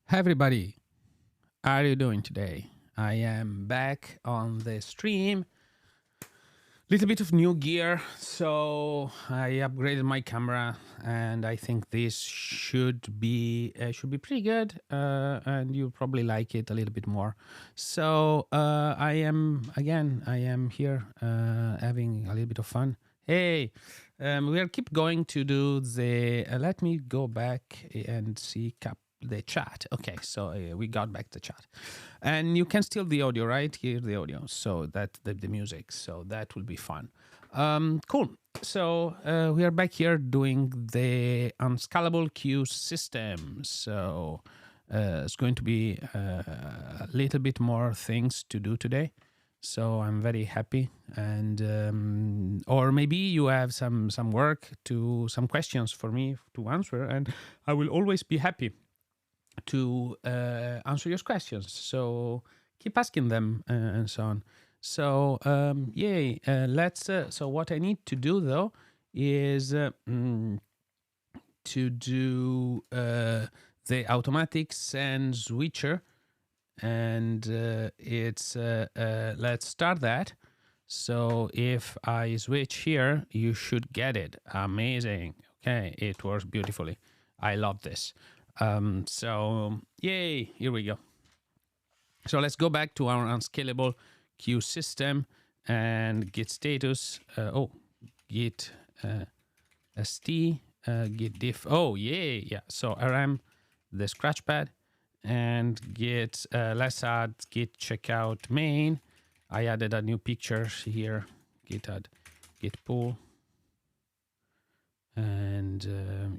Hi everybody, how are you doing today? I am back on the stream. Little bit of new gear, so I upgraded my camera, and I think this should be pretty good, and you'll probably like it a little bit more. So I am here having a little bit of fun. Hey, we'll keep going to do the. Let me go back and see the chat. Okay, so we got back the chat, and you can still the audio, right? Hear the audio, so that the music, so that will be fun. Cool. So we are back here doing the Unscalable queue system. So it's going to be a little bit more things to do today. So I'm very happy, and or maybe you have some work to some questions for me to answer, and I will always be happy to answer your questions. So keep asking them and so on. So yay, let's. So what I need to do though is to do the automatic send switcher, and let's start that. So if I switch here, you should get it. Amazing. Okay, it works beautifully. I love this. So yay, here we go. So let's go back to our unscalable queue system and git status. Git st git diff. Oh yay, yeah. So rm the scratchpad and git. Let's add git checkout main. I added a new picture here. Git add git pull and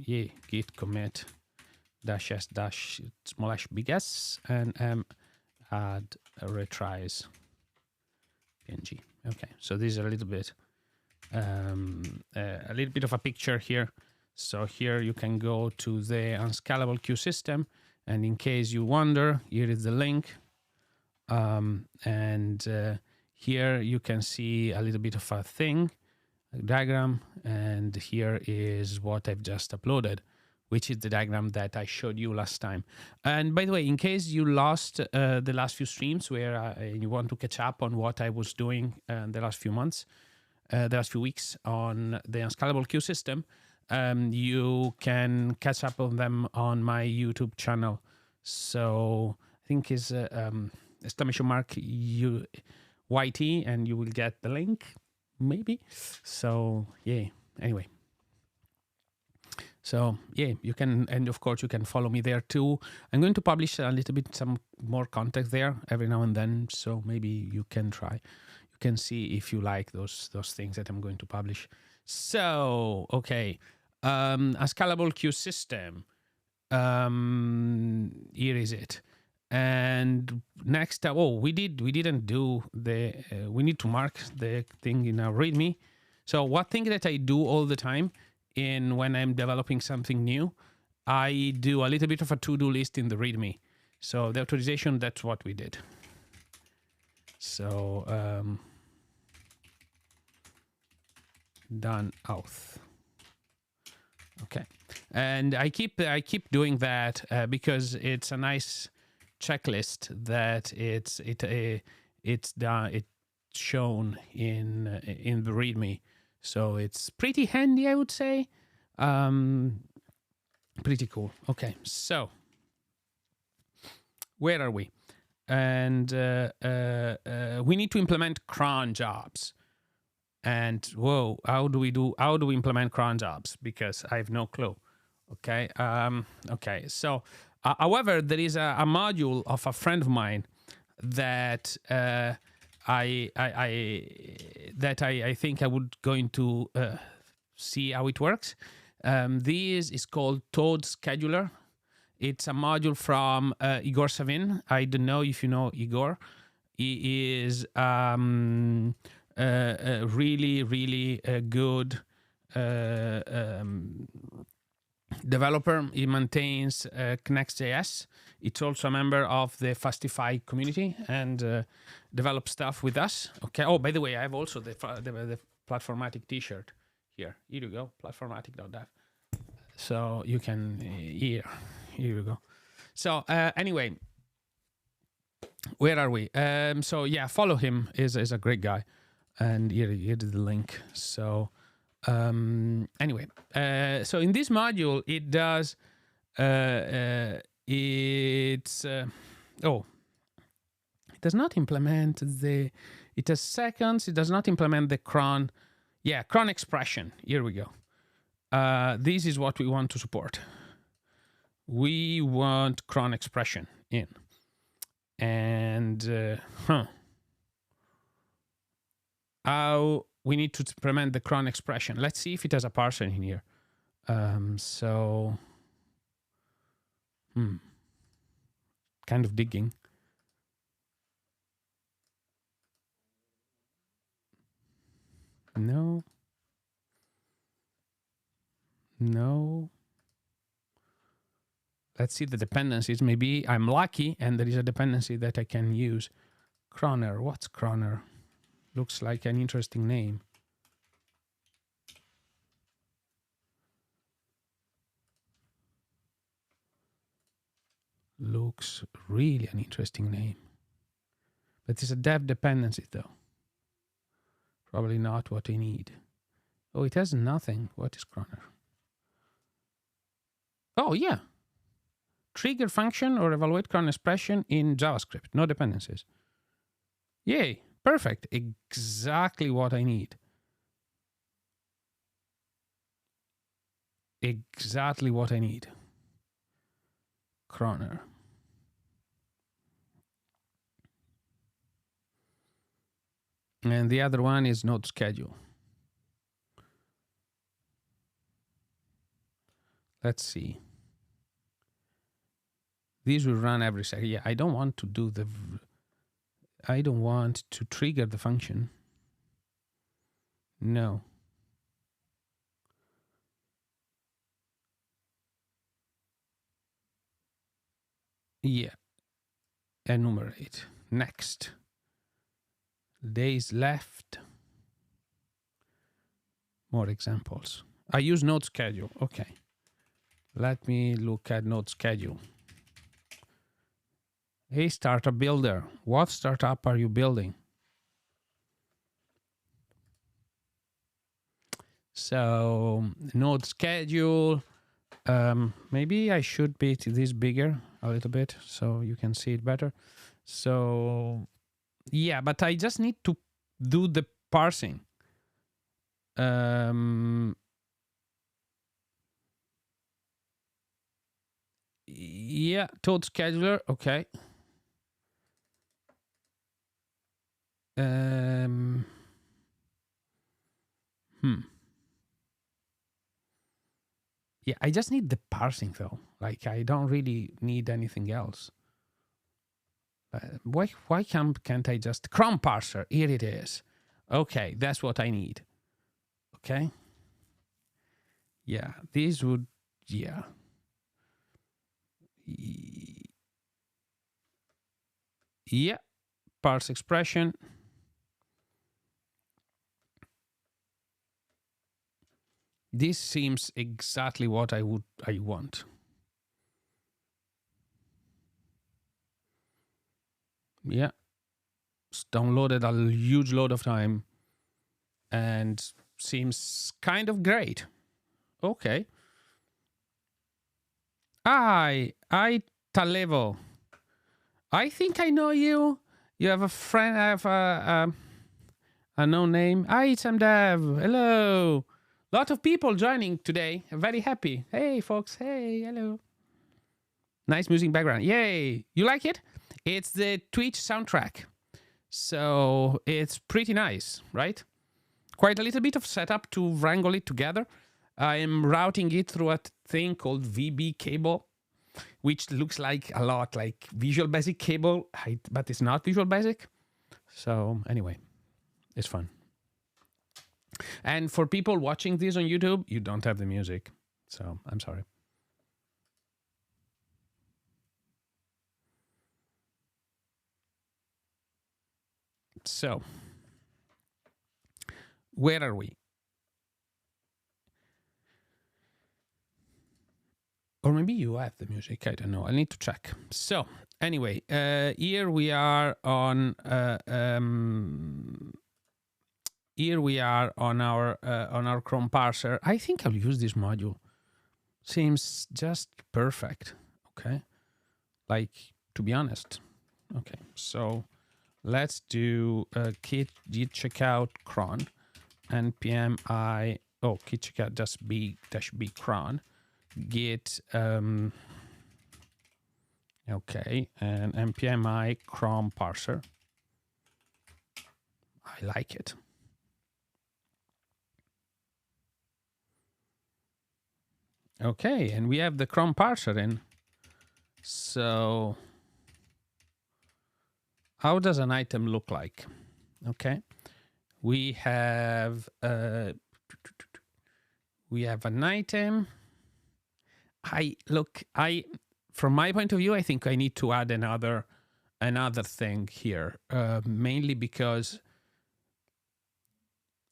git commit dash s dash small big s and add a retries png. Okay, so this is a little bit of a picture here. So here you can go to the Unscalable queue system, and in case you wonder, here is the link, and here you can see a little bit of a thing, a diagram, and here is what I've just uploaded, which is the diagram that I showed you last time. And by the way, in case you lost the last few streams where you want to catch up on what I was doing the last few months, the last few weeks on the Unscalable queue system, you can catch up on them on my YouTube channel. So I think is exclamation mark YT, and you will get the link, maybe. So yeah, anyway. So yeah, you can, and of course you can follow me there too. I'm going to publish a little bit some more content there every now and then, so maybe you can try. You can see if you like those things that I'm going to publish. So okay, a scalable queue system. Here is it. And next, we didn't do the. We need to mark the thing in our README. So one thing that I do all the time when I'm developing something new, I do a little bit of a to-do list in the README. So the authorization, that's what we did. So done auth. Okay, and I keep doing that because it's a nice checklist that it's shown in the README. So it's pretty handy, I would say. Pretty cool. Okay, so where are we? And we need to implement cron jobs. And whoa, how do we implement cron jobs? Because I have no clue. Okay. Okay. So, however, there is a module of a friend of mine that I think I would going to see how it works. This is called Toad Scheduler. It's a module from Igor Savin. I don't know if you know Igor. He is really, really good developer. He maintains Connect.js. It's also a member of the Fastify community and develops stuff with us. Okay. Oh, by the way, I have also the Platformatic t-shirt here. Here you go, platformatic.dev. So you can, here you go. So anyway, where are we? So yeah, follow him. Is a great guy, and here is the link. So anyway, so in this module, it does. It's oh, it does not implement the. It has seconds. It does not implement the cron. Yeah, cron expression. Here we go. This is what we want to support. We want cron expression in. And how we need to implement the cron expression. Let's see if it has a parser in here. Kind of digging. No. Let's see the dependencies. Maybe I'm lucky and there is a dependency that I can use. Croner. What's Croner? Looks like an interesting name. Looks really an interesting name. But it's a dev dependency though. Probably not what I need. Oh, it has nothing. What is Croner? Oh, yeah. Trigger function or evaluate cron expression in JavaScript. No dependencies. Yay. Perfect. Exactly what I need. Exactly what I need. Croner. And the other one is node schedule. Let's see. These will run every second. Yeah, I don't want to do the... I don't want to trigger the function. No. Yeah. Enumerate. Next. Days left. More examples. I use node schedule. Okay. Let me look at node schedule. Hey, startup builder. What startup are you building? So node schedule. Maybe I should make this bigger a little bit so you can see it better. So yeah, but I just need to do the parsing. Yeah, toad scheduler. Okay. Yeah, I just need the parsing though. Like I don't really need anything else. Why can't I just cron parser? Here it is. Okay, that's what I need. Okay. Yeah, these would, yeah. Yeah, parse expression. This seems exactly what I want. Yeah. It's downloaded a huge load of time and seems kind of great. Okay. I Talevo. I think I know you. You have a friend. I have a no name. Hi, it's Dev. Hello. Lot of people joining today. I'm very happy. Hey, folks. Hey, hello. Nice music background. Yay. You like it? It's the Twitch soundtrack. So it's pretty nice, right? Quite a little bit of setup to wrangle it together. I am routing it through a thing called VB cable, which looks like a lot like Visual Basic cable, but it's not Visual Basic. So anyway, it's fun. And for people watching this on YouTube, you don't have the music. So I'm sorry. So where are we? Or maybe you have the music. I don't know. I need to check. So anyway, here we are on our Chrome parser. I think I'll use this module. Seems just perfect. Okay, like, to be honest. Okay, so let's do git checkout cron npm I git checkout just b cron git okay, and npm I cron parser. I like it. Okay, and we have the Chrome parser in. So how does an item look like? Okay, we have an item. From my point of view, I think I need to add another thing here, mainly because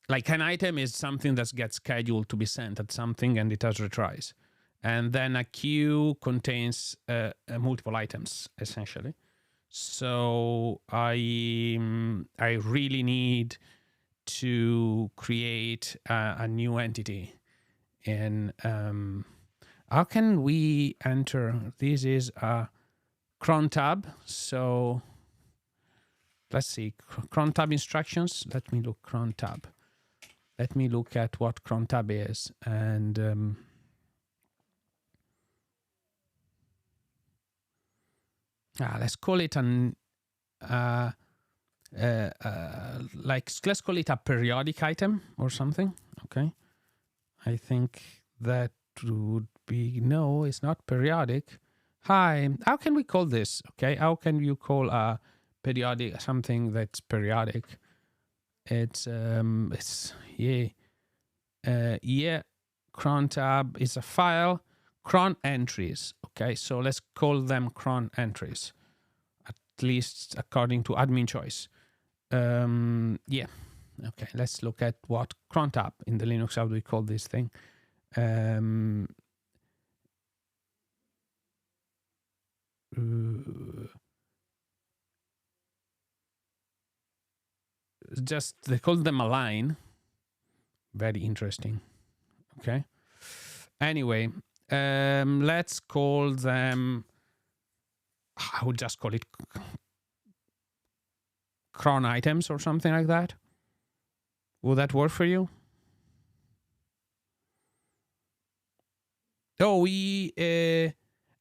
like an item is something that gets scheduled to be sent at something and it has retries. And then a queue contains multiple items, essentially. So I really need to create a new entity. And how can we enter? This is a cron tab. So let's see, cron tab instructions. Let me look cron tab. Let me look at what cron tab is. And let's call it let's call it a periodic item or something. Okay, I think that would be, no, it's not periodic. Hi, how can we call this? Okay, how can you call a periodic something that's periodic? It's cron tab is a file, cron entries. Okay, so let's call them cron entries, at least according to admin choice. Yeah, okay, let's look at what cron tab in the Linux, how do we call this thing? Just they call them a line. Very interesting. Okay, anyway, let's call them, I would just call it cron items or something like that. Will that work for you? Oh, we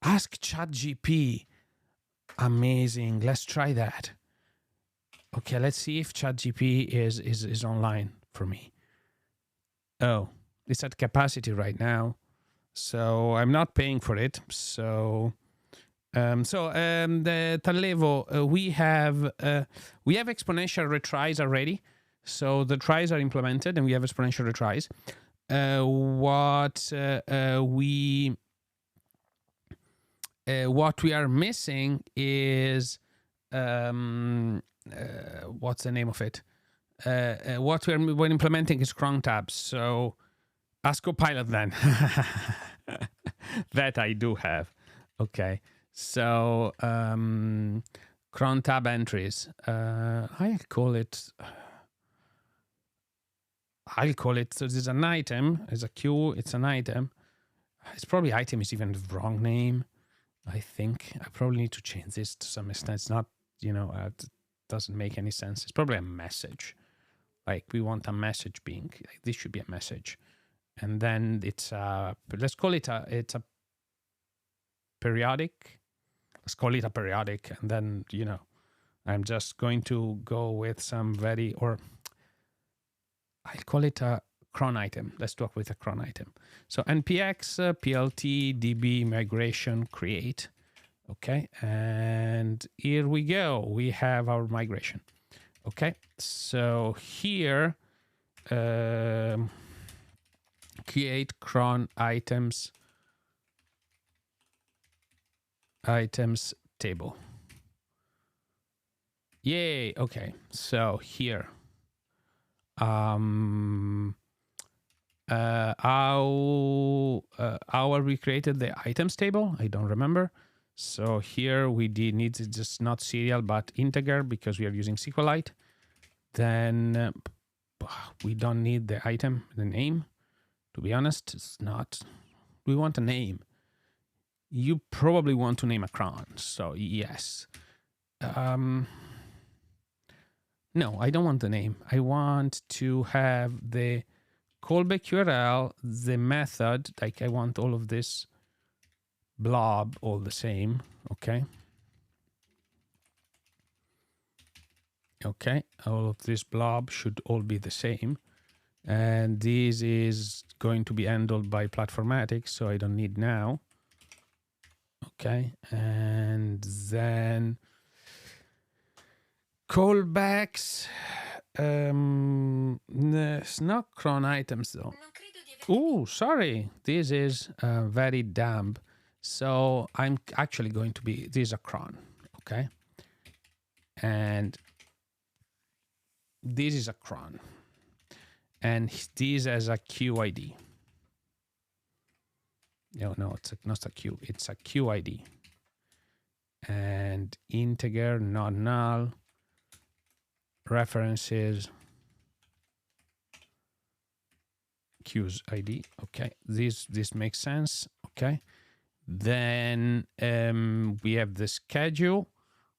ask ChatGPT. Amazing. Let's try that. Okay, let's see if ChatGPT is online for me. Oh, it's at capacity right now, so I'm not paying for it. So the Tallevo, we have exponential retries already. So the tries are implemented, and we have exponential retries. What we are missing is what's the name of it? What we're implementing is cron tabs. So ask Copilot then. That I do have. Okay. So cron tab entries. I'll call it. So this is an item. It's a queue. It's an item. It's probably item is even the wrong name. I think I probably need to change this to some extent. It's not, it doesn't make any sense. It's probably a message. Like we want a message being, like this should be a message. And then it's let's call it it's a periodic. Let's call it a periodic. And then, I'm just going to go with some I'll call it a cron item. Let's talk with a cron item. So npx plt db migration create. Okay, and here we go. We have our migration. Okay, so here create cron items table. Yay. Okay, so here how we created the items table, I don't remember. So here we need to just not serial but integer because we are using SQLite. Then we don't need the item, the name. To be honest, it's not. We want a name. You probably want to name a cron. So yes. No, I don't want the name. I want to have the callback URL, the method, like I want all of this blob all the same, okay? Okay, all of this blob should all be the same. And this is going to be handled by Platformatic, so I don't need now. Okay, and then callbacks. It's not cron items though. Oh, sorry. This is very dumb. So I'm actually going to be, this is a cron, okay? And this is a cron. And this as a QID. No, it's not a Q, it's a QID. And integer, not null. References. Q's ID. Okay, this makes sense. Okay. Then we have the schedule,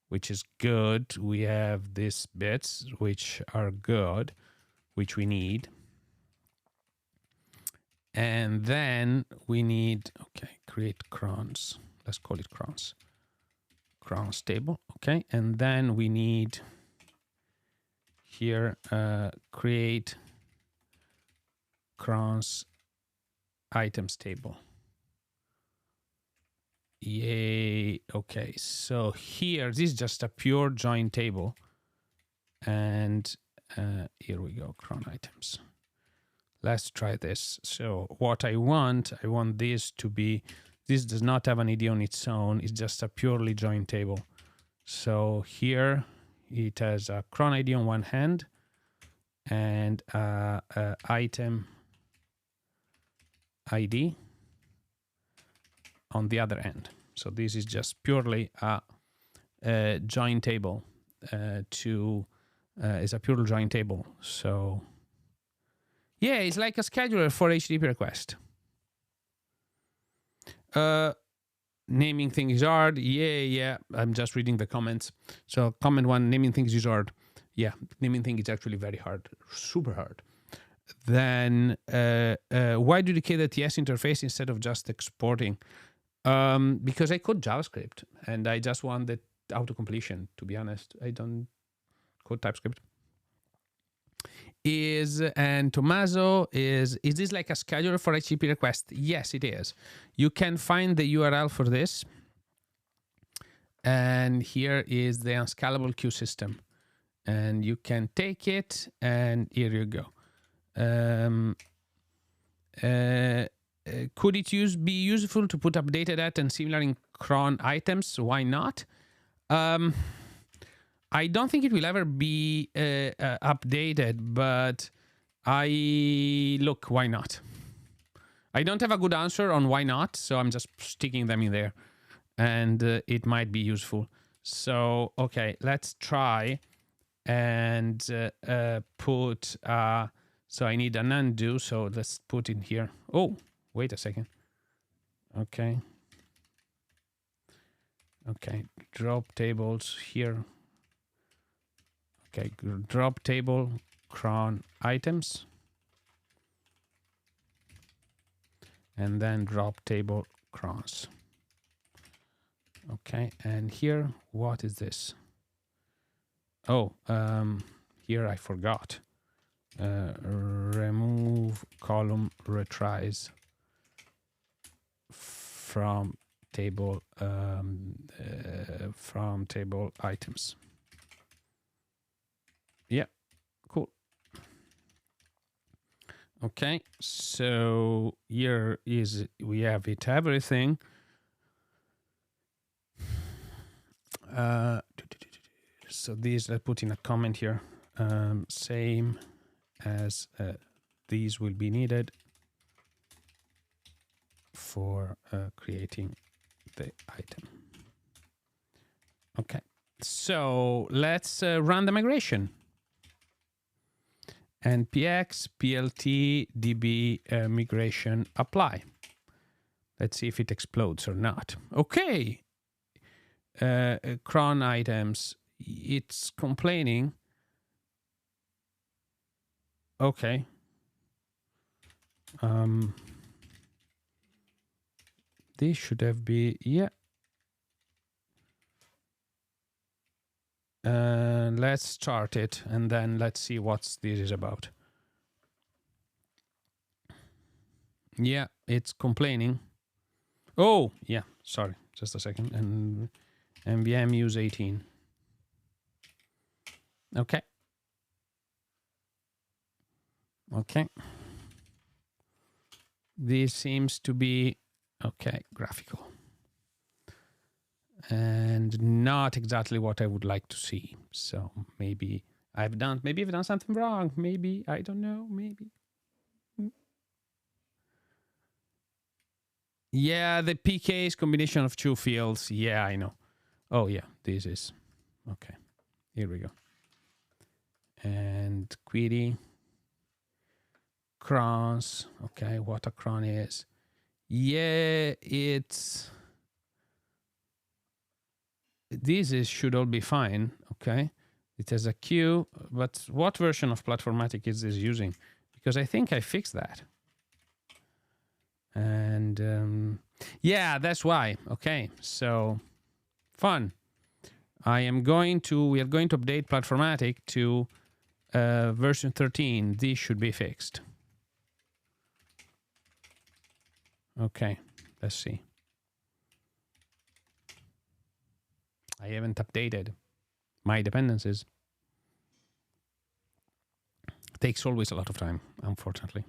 which is good. We have these bits, which are good, which we need. And then we need, okay, create crons. Let's call it crons. Crons table, okay. And then we need here, create crons items table. Yay. Okay, so here, this is just a pure join table. And here we go, cron items. Let's try this. So what I want this to be, this does not have an ID on its own. It's just a purely join table. So here it has a cron ID on one hand and item ID on the other end. So this is just purely a join table is a pure join table. So yeah, it's like a scheduler for HTTP request. Naming things is hard. Yeah. I'm just reading the comments. So comment one, naming things is hard. Yeah, naming things is actually very hard, super hard. Then why do you decay the TS interface instead of just exporting? Because I code JavaScript and I just want the auto-completion, to be honest. I don't code TypeScript. And Tommaso, is this like a scheduler for HTTP request? Yes, it is. You can find the URL for this. And here is the Unscalable queue system. And you can take it and here you go. Could it be useful to put updated at and similar in cron items? Why not? I don't think it will ever be updated, but why not? I don't have a good answer on why not, so I'm just sticking them in there, and it might be useful. So, okay, let's try and put, so I need an undo, so let's put in here. Oh, wait a second. Okay, drop tables here. Okay, drop table cron items. And then drop table crons. Okay, and here, what is this? Oh, here I forgot. Remove column retries from table items. Yeah, cool. Okay, so here we have everything. So these, let's put in a comment here. Same as these will be needed. for creating the item. Okay, so let's run the migration. npx plt db migration apply. Let's see if it explodes or not. Okay, cron items, it's complaining. Okay. This should have been, yeah. Let's start it and then let's see what this is about. Yeah, it's complaining. Oh, yeah, sorry, just a second. And nvm use 18. Okay. Okay. This seems to be, okay, graphical. And not exactly what I would like to see. So maybe I've done something wrong. Maybe, I don't know, maybe. Yeah, the PK is combination of two fields. Yeah, I know. Oh yeah, this is, okay. Here we go. And query, crons. Okay, what a cron is. Yeah, it's, should all be fine. Okay. It has a queue, but what version of Platformatic is this using? Because I think I fixed that. And yeah, that's why. Okay, so fun. We are going to update Platformatic to version 13. This should be fixed. Okay, let's see. I haven't updated my dependencies. It takes always a lot of time, unfortunately.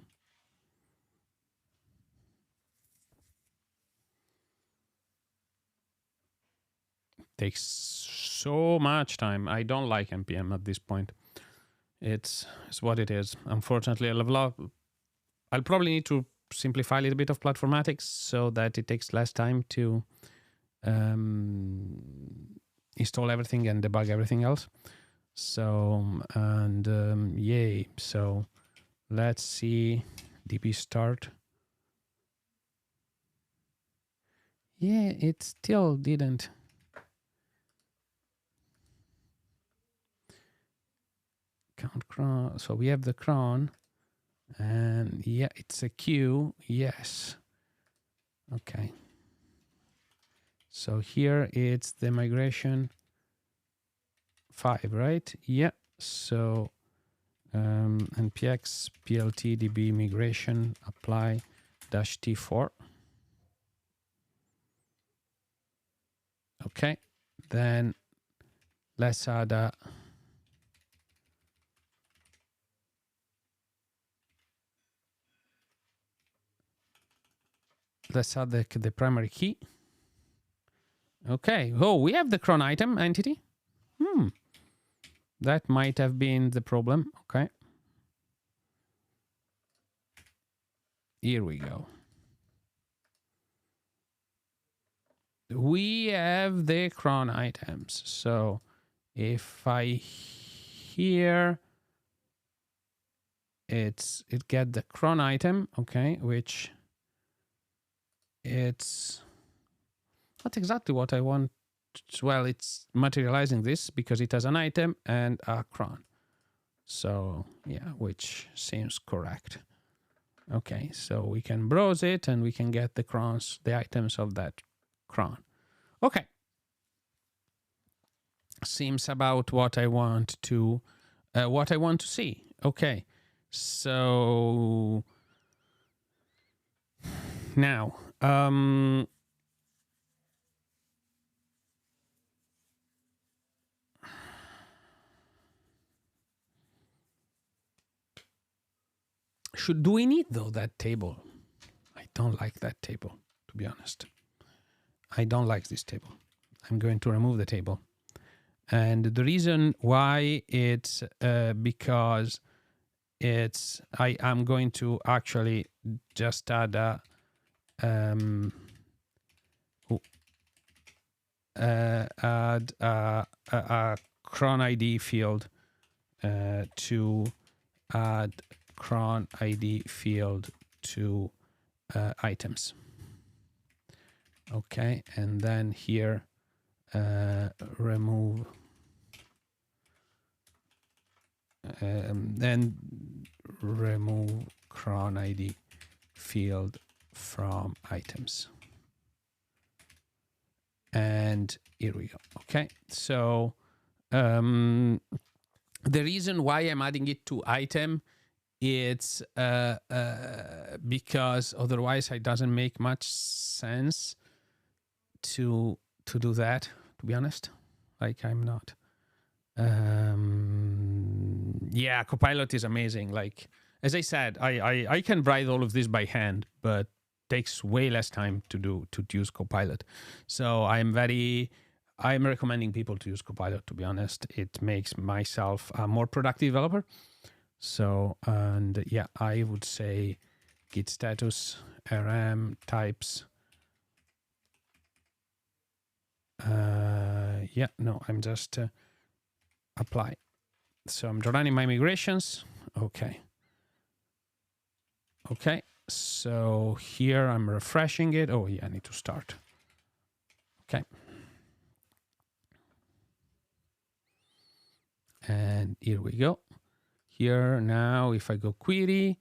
Takes so much time. I don't like npm at this point. It's what it is. Unfortunately, I'll probably need to simplify a little bit of Platformatics so that it takes less time to install everything and debug everything else. So, and yay. So let's see db start. Yeah, it still didn't. Count cron. So we have the cron, and yeah, it's a queue. Yes. Okay. So here it's the migration 5, right? Yeah. So npx plt db migration apply -t4. Okay. Then let's add a the primary key. Okay. Oh, we have the cron item entity. That might have been the problem. Okay. Here we go. We have the cron items. So if I here it get the cron item, okay, which it's not exactly what I want. Well, it's materializing this because it has an item and a cron. So yeah, which seems correct. Okay, so we can browse it and we can get the crons, the items of that cron. Okay. Seems about what I want to see. Okay. So now do we need though that table? I don't like that table, to be honest. I don't like this table. I'm going to remove the table. And the reason why it's because I'm going to actually just add a add a cron ID field to add cron ID field to items. Okay, and then here remove then remove cron ID field from items. And here we go. Okay, so the reason why I'm adding it to item, it's because otherwise it doesn't make much sense to do that, to be honest. Like, I'm not. Yeah, Copilot is amazing. Like, as I said, I can write all of this by hand, but takes way less time to use Copilot. So I'm recommending people to use Copilot, to be honest. It makes myself a more productive developer. So, and yeah, I would say git status, rm types. Yeah, no, I'm just apply. So I'm running my migrations. Okay. Okay. So here I'm refreshing it. Oh yeah, I need to start. Okay. And here we go. Here now, if I go query,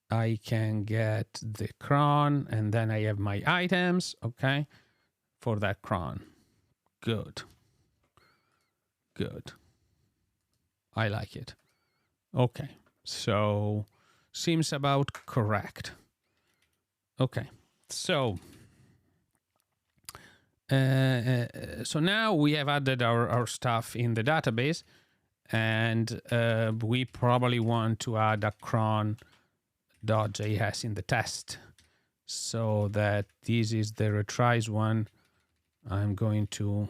I can get the cron, and then I have my items, okay, for that cron. Good. Good. I like it. Okay. So seems about correct. Okay. So so now we have added our stuff in the database, and we probably want to add a cron.js in the test, so that this is the retries one. I'm going to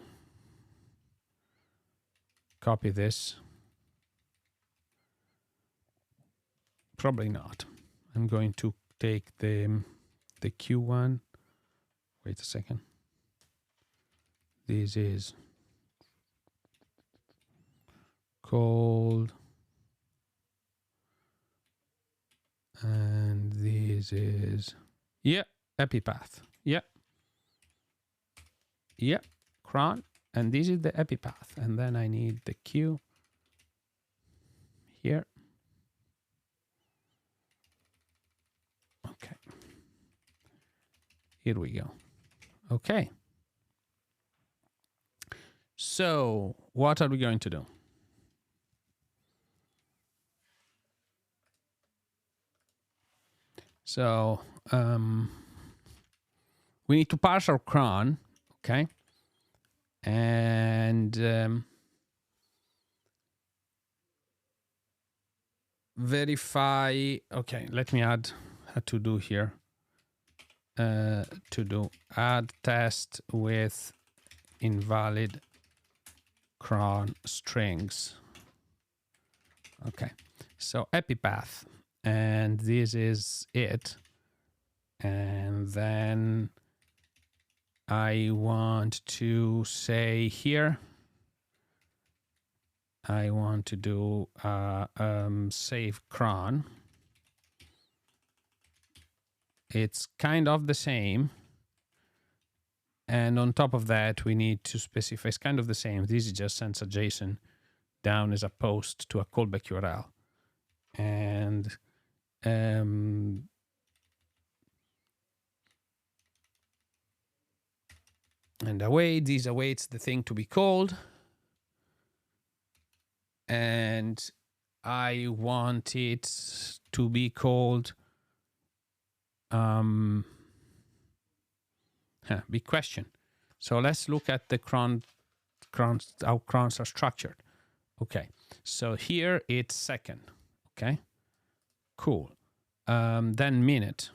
copy this. Probably not. I'm going to take the Q one. Wait a second. This is called, and this is, yeah, epipath. Yeah. Yeah, cron, and this is the epipath. And then I need the Q here. Okay. Here we go. Okay. So what are we going to do? So we need to parse our cron, okay? And verify. Okay, let me add a to do here. To do add test with invalid cron strings. Okay, so epipath, and this is it. And then I want to say here, I want to do save cron. It's kind of the same. And on top of that, we need to specify, it's kind of the same. This is just sends a JSON down as a post to a callback URL. And this awaits the thing to be called. And I want it to be called big question. So let's look at the how crons are structured. Okay, so here it's second. Okay, cool. Then minute,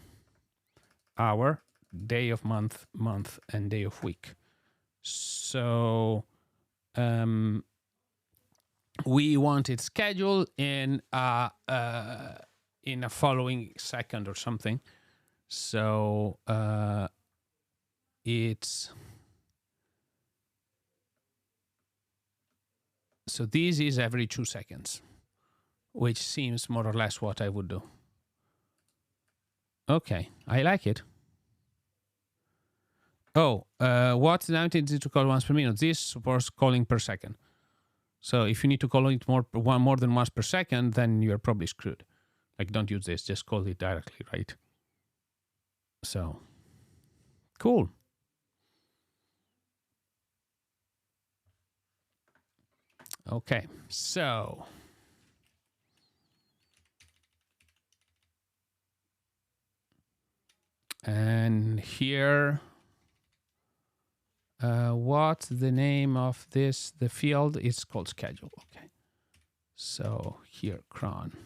hour, day of month, and day of week. So we want it scheduled in a following second or something. So it's so this is every 2 seconds, which seems more or less what I would do. Okay, I like it. Oh, what's the intensity to call once per minute? This supports calling per second. So if you need to call it more than once per second, then you're probably screwed. Like, don't use this, just call it directly, right? So, cool. Okay, so and here, what's the name of this? The field is called schedule. Okay, so here cron.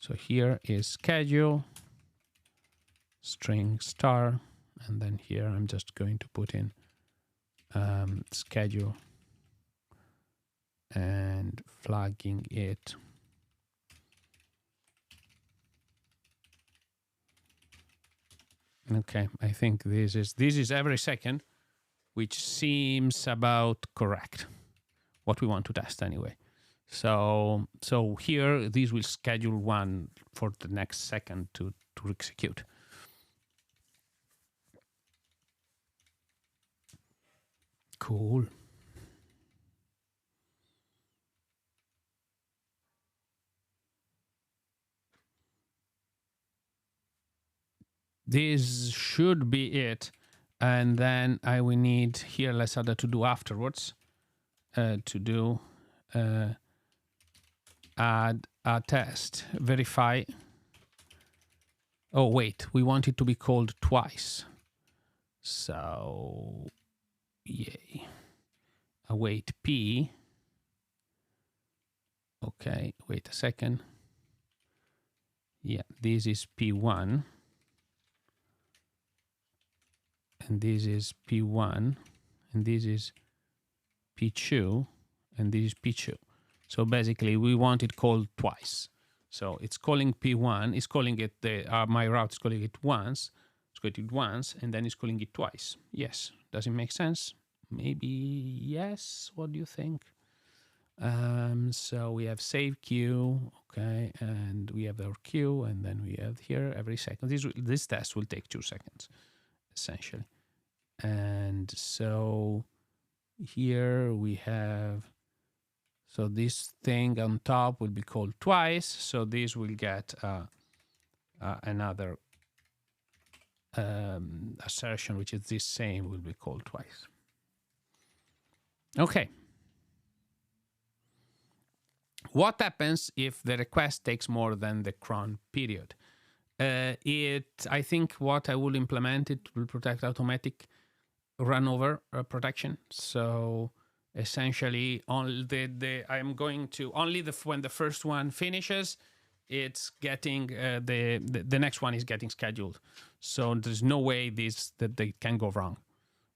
So here is schedule, string star, and then here I'm just going to put in schedule and flagging it. Okay, I think this is every second, which seems about correct. What we want to test anyway. So here this will schedule one for the next second to execute. Cool. This should be it. And then I will need here, let's add a to do afterwards. To do add a test, verify. Oh, wait, we want it to be called twice. So, yay. Await P. Okay, wait a second. Yeah, this is P1. And this is P1. And this is P2. And this is P2. So basically, we want it called twice. So it's calling P1. It's calling it, my route is calling it once. It's calling it once, and then it's calling it twice. Yes. Does it make sense? Maybe yes. What do you think? So we have save queue, okay, and we have our queue, and then we have here every second. This test will take 2 seconds, essentially. And so here we have, so this thing on top will be called twice. So this will get another assertion, which is this same will be called twice. Okay. What happens if the request takes more than the cron period? I think what I will implement, it will protect automatic run over protection. So essentially, I'm going to only when the first one finishes, it's getting the next one is getting scheduled. So there's no way that they can go wrong.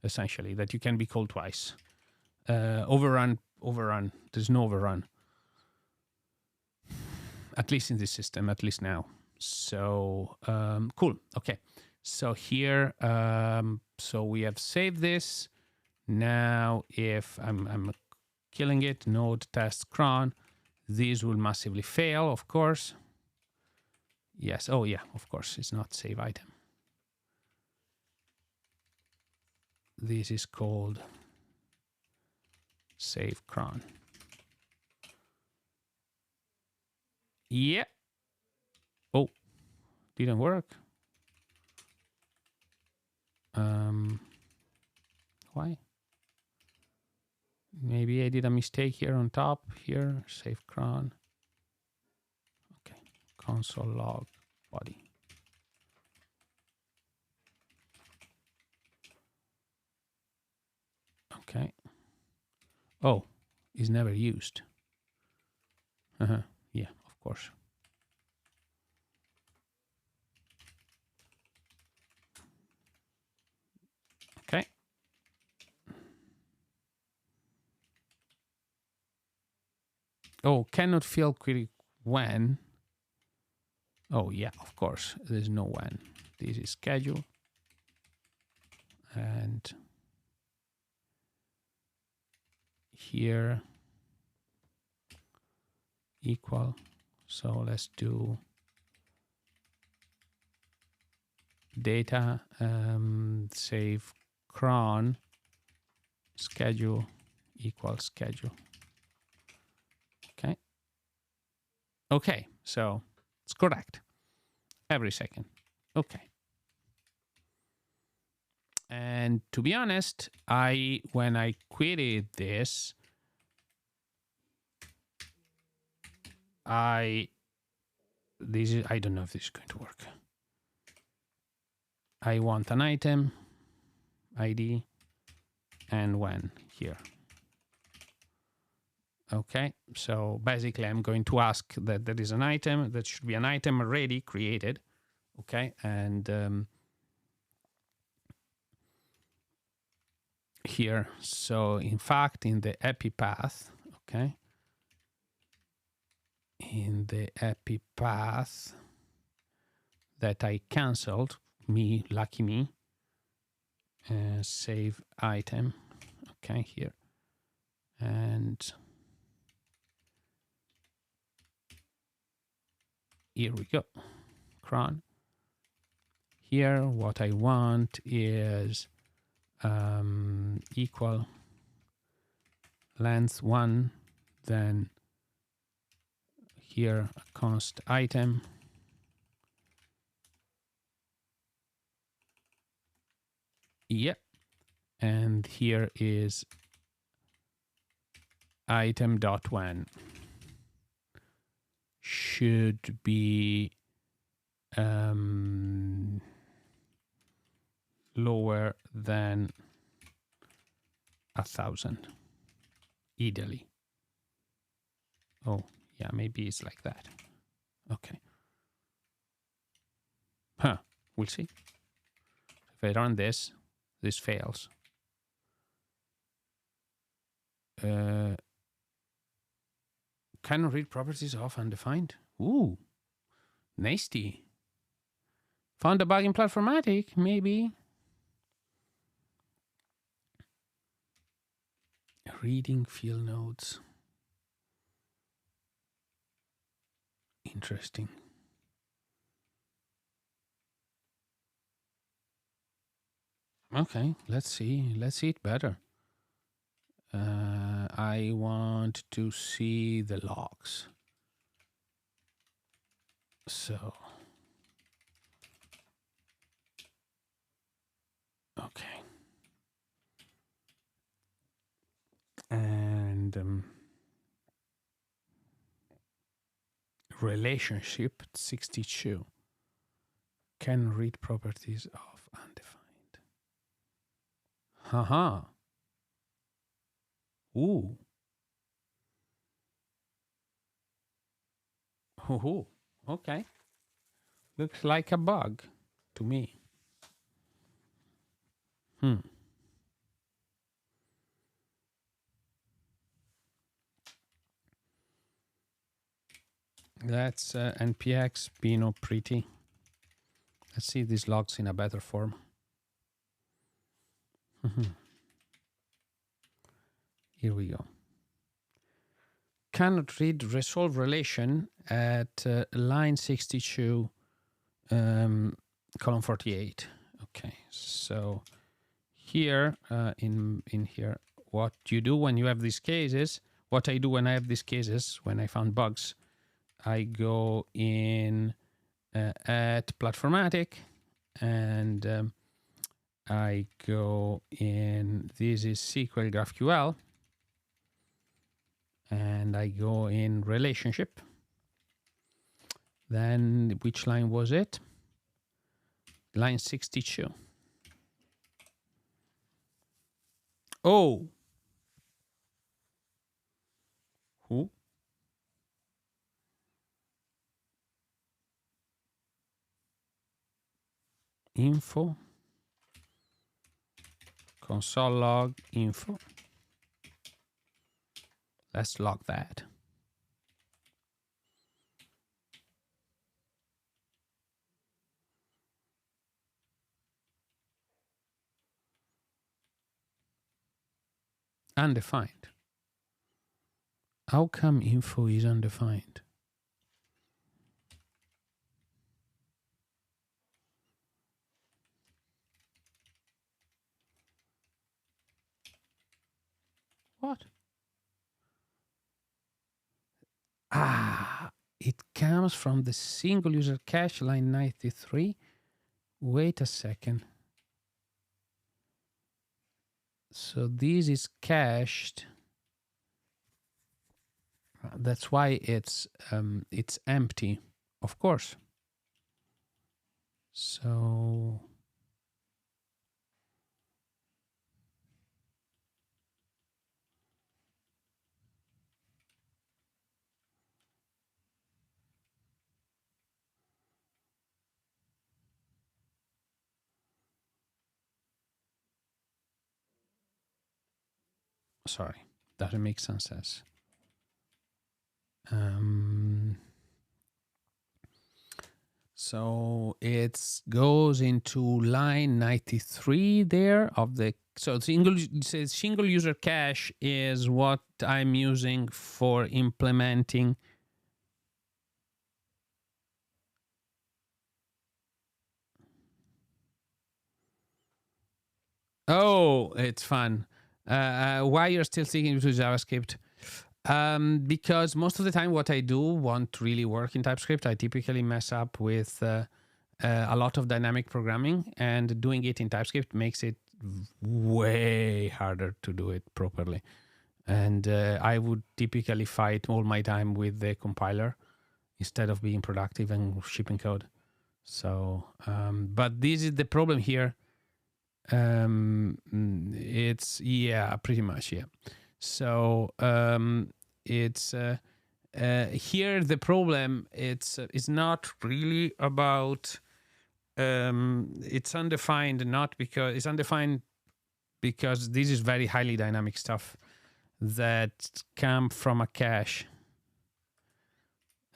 Essentially, that you can be called twice. Overrun. There's no overrun. At least in this system, at least now. So cool. Okay. So here, so we have saved this. Now, if I'm killing it, node test cron, these will massively fail, of course. Yes. Oh, yeah. Of course, it's not save item. This is called save cron. Yeah. Oh, didn't work. Why? Maybe I did a mistake here on top. Here, save cron. Okay, console log body. Okay. Oh, is never used. Yeah, of course. Okay. Oh, cannot fill query when. Oh yeah, of course, there's no when. This is schedule. And here equal. So let's do data, save cron schedule equals schedule. Okay. Okay, so it's correct every second. Okay. And to be honest, when I quitted this, I don't know if this is going to work. I want an item ID and when here. Okay, so basically I'm going to ask that there is an item, that should be an item already created. Okay, and here, so in fact, in the epi path, okay, in the epi path that I canceled, me, lucky me, save item, okay, here, and here we go, cron. Here, what I want is equal length 1, then here a const item, yep, and here is item dot when should be lower than 1,000 ideally. Oh yeah, maybe it's like that. Okay. Huh, we'll see. If I run this, this fails. Cannot read properties of undefined. Ooh, nasty. Found a bug in Platformatic, maybe. Reading field nodes. Interesting. Okay, let's see. Let's see it better. I want to see the logs. So, okay. And relationship 62 can read properties of undefined. Haha. Ooh. Ooh. Okay. Looks like a bug to me. That's npx Pino pretty. Let's see these logs in a better form. Here we go. Cannot read resolve relation at line 62, column 48. Okay, so here in here, what you do when you have these cases, what I do when I have these cases, when I found bugs, I go in at Platformatic and I go in, this is SQL GraphQL, and I go in relationship. Then which line was it? Line 62. Oh. Who? Info. Console log info. Let's log that. Undefined. How come info is undefined? What? It comes from the single user cache line 93. Wait a second. So this is cached. That's why it's empty, of course. So sorry, doesn't make some sense. So it goes into line 93 there of the, so it says single user cache is what I'm using for implementing. Oh, it's fun. Why you're still sticking to JavaScript? Because most of the time what I do won't really work in TypeScript. I typically mess up with a lot of dynamic programming, and doing it in TypeScript makes it way harder to do it properly. And I would typically fight all my time with the compiler instead of being productive and shipping code. So, but this is the problem here. It's, yeah, pretty much, yeah. So it's here the problem. It's not really about it's undefined, not because it's undefined because this is very highly dynamic stuff that come from a cache,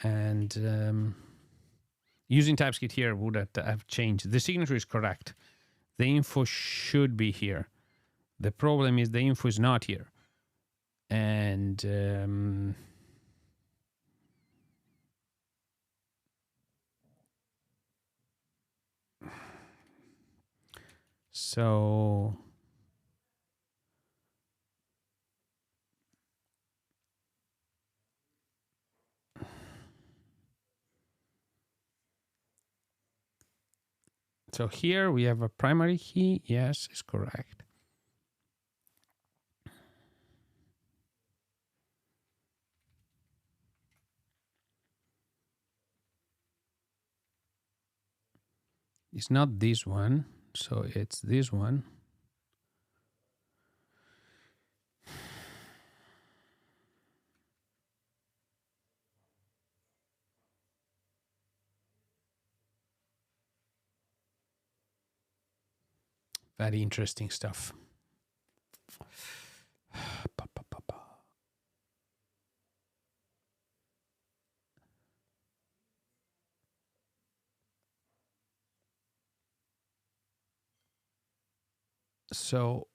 and using TypeScript here would have changed. The signature is correct. The info should be here. The problem is the info is not here. And so here we have a primary key. Yes, is correct. It's not this one, so it's this one. Very interesting stuff. So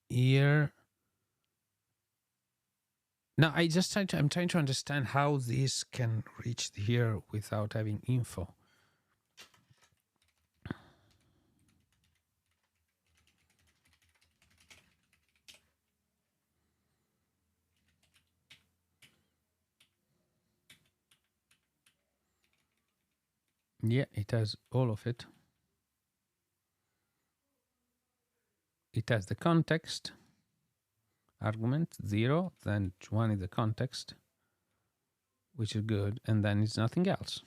here, now I'm trying to understand how this can reach here without having info. Yeah, it has all of it. It has the context argument 0, then 1 is the context, which is good, and then it's nothing else.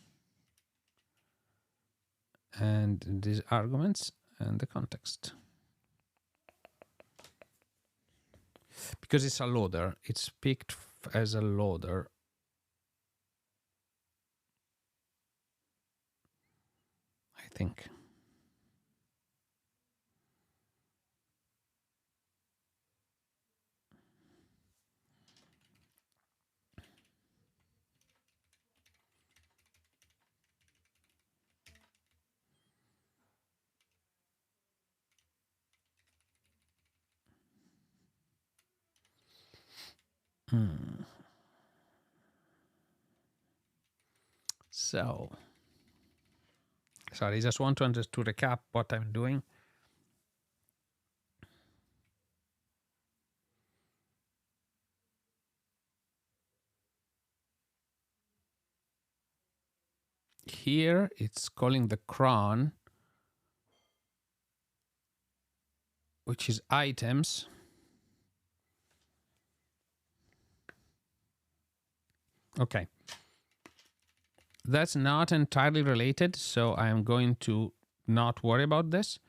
And these arguments and the context. Because it's a loader, it's picked as a loader. I think. So, sorry, I just want to recap what I'm doing. Here it's calling the cron, which is items. Okay. That's not entirely related, so I'm going to not worry about this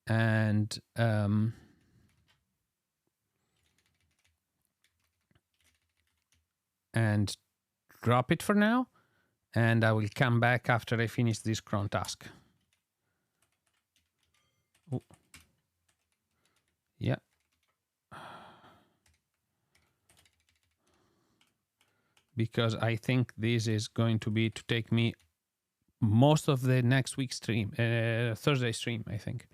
and drop it for now. And I will come back after I finish this cron task. Oh. Yeah. Because I think this is going to be to take me most of the next week's stream, Thursday stream, I think,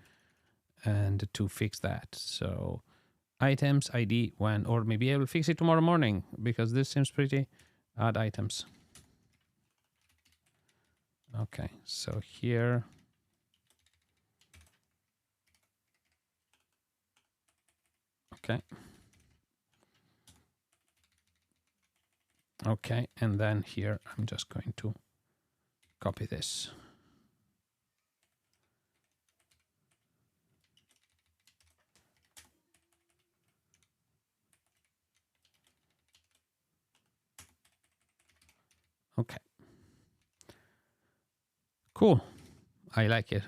and to fix that. So items, ID, when, or maybe I will fix it tomorrow morning because this seems pretty odd items. Okay, so here. Okay. Okay, and then here I'm just going to copy this. Okay. Cool. I like it.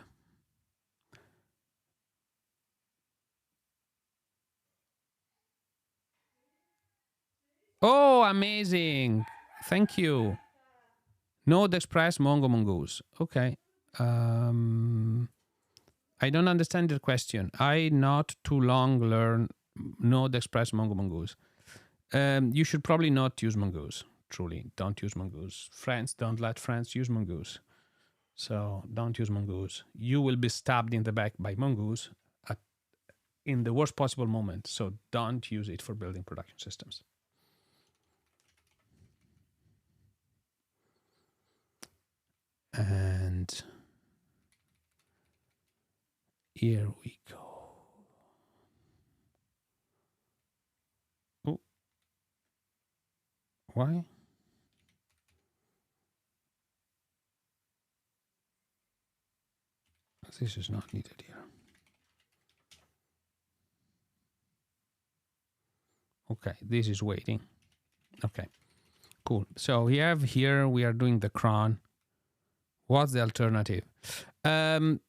Oh, amazing. Thank you. Node Express, Mongo, Mongoose. Okay. I don't understand the question. I not too long learn Node Express, Mongo, Mongoose. You should probably not use Mongoose. Truly, don't use Mongoose. Friends, don't let friends use Mongoose. So don't use Mongoose. You will be stabbed in the back by Mongoose in the worst possible moment. So don't use it for building production systems. And here we go. Oh, why? This is not needed here. Okay, this is waiting. Okay, cool. So we have here, we are doing the cron. What's the alternative? If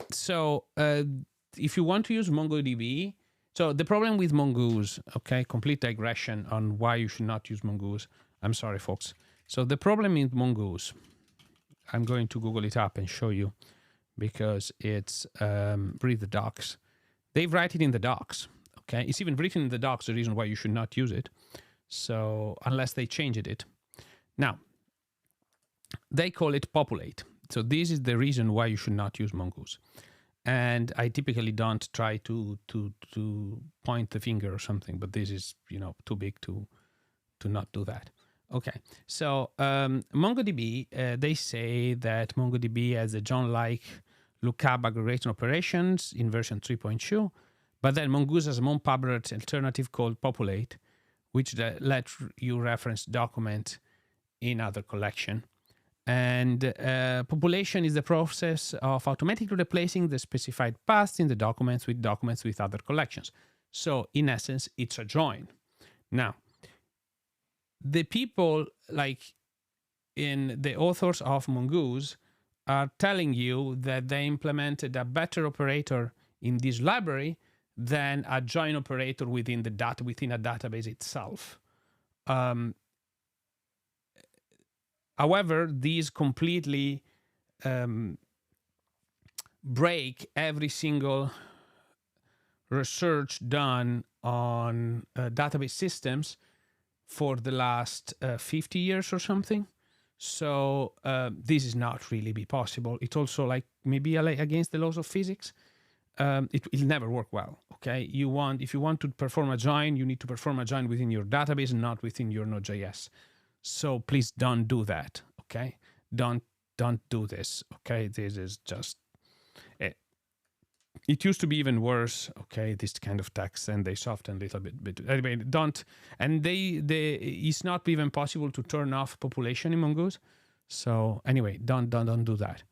you want to use MongoDB, so the problem with Mongoose, okay, complete digression on why you should not use Mongoose. I'm sorry, folks. So the problem with Mongoose, I'm going to Google it up and show you because it's, read the docs. They write it in the docs, okay? It's even written in the docs, the reason why you should not use it. So unless they changed it. Now, they call it populate. So this is the reason why you should not use Mongoose. And I typically don't try to point the finger or something, but this is, too big to not do that. Okay, so MongoDB, they say that MongoDB has a John-like lookup aggregation operations in version 3.2, but then Mongoose has a more popular alternative called populate, which lets you reference document in other collection. And population is the process of automatically replacing the specified paths in the documents with other collections. So in essence, it's a join. Now, the people in the authors of Mongoose are telling you that they implemented a better operator in this library than a join operator within a database itself. However, these completely break every single research done on database systems for the last 50 years or something. So this is not really be possible. It's also maybe against the laws of physics. it'll never work well. Okay, if you want to perform a join, you need to perform a join within your database and not within your Node.js. So please don't do that. Okay, don't do this. Okay, this is just it. It used to be even worse. Okay, this kind of text, and they softened a little bit. Anyway, don't. And it's not even possible to turn off population in Mongoose. So anyway, don't do that.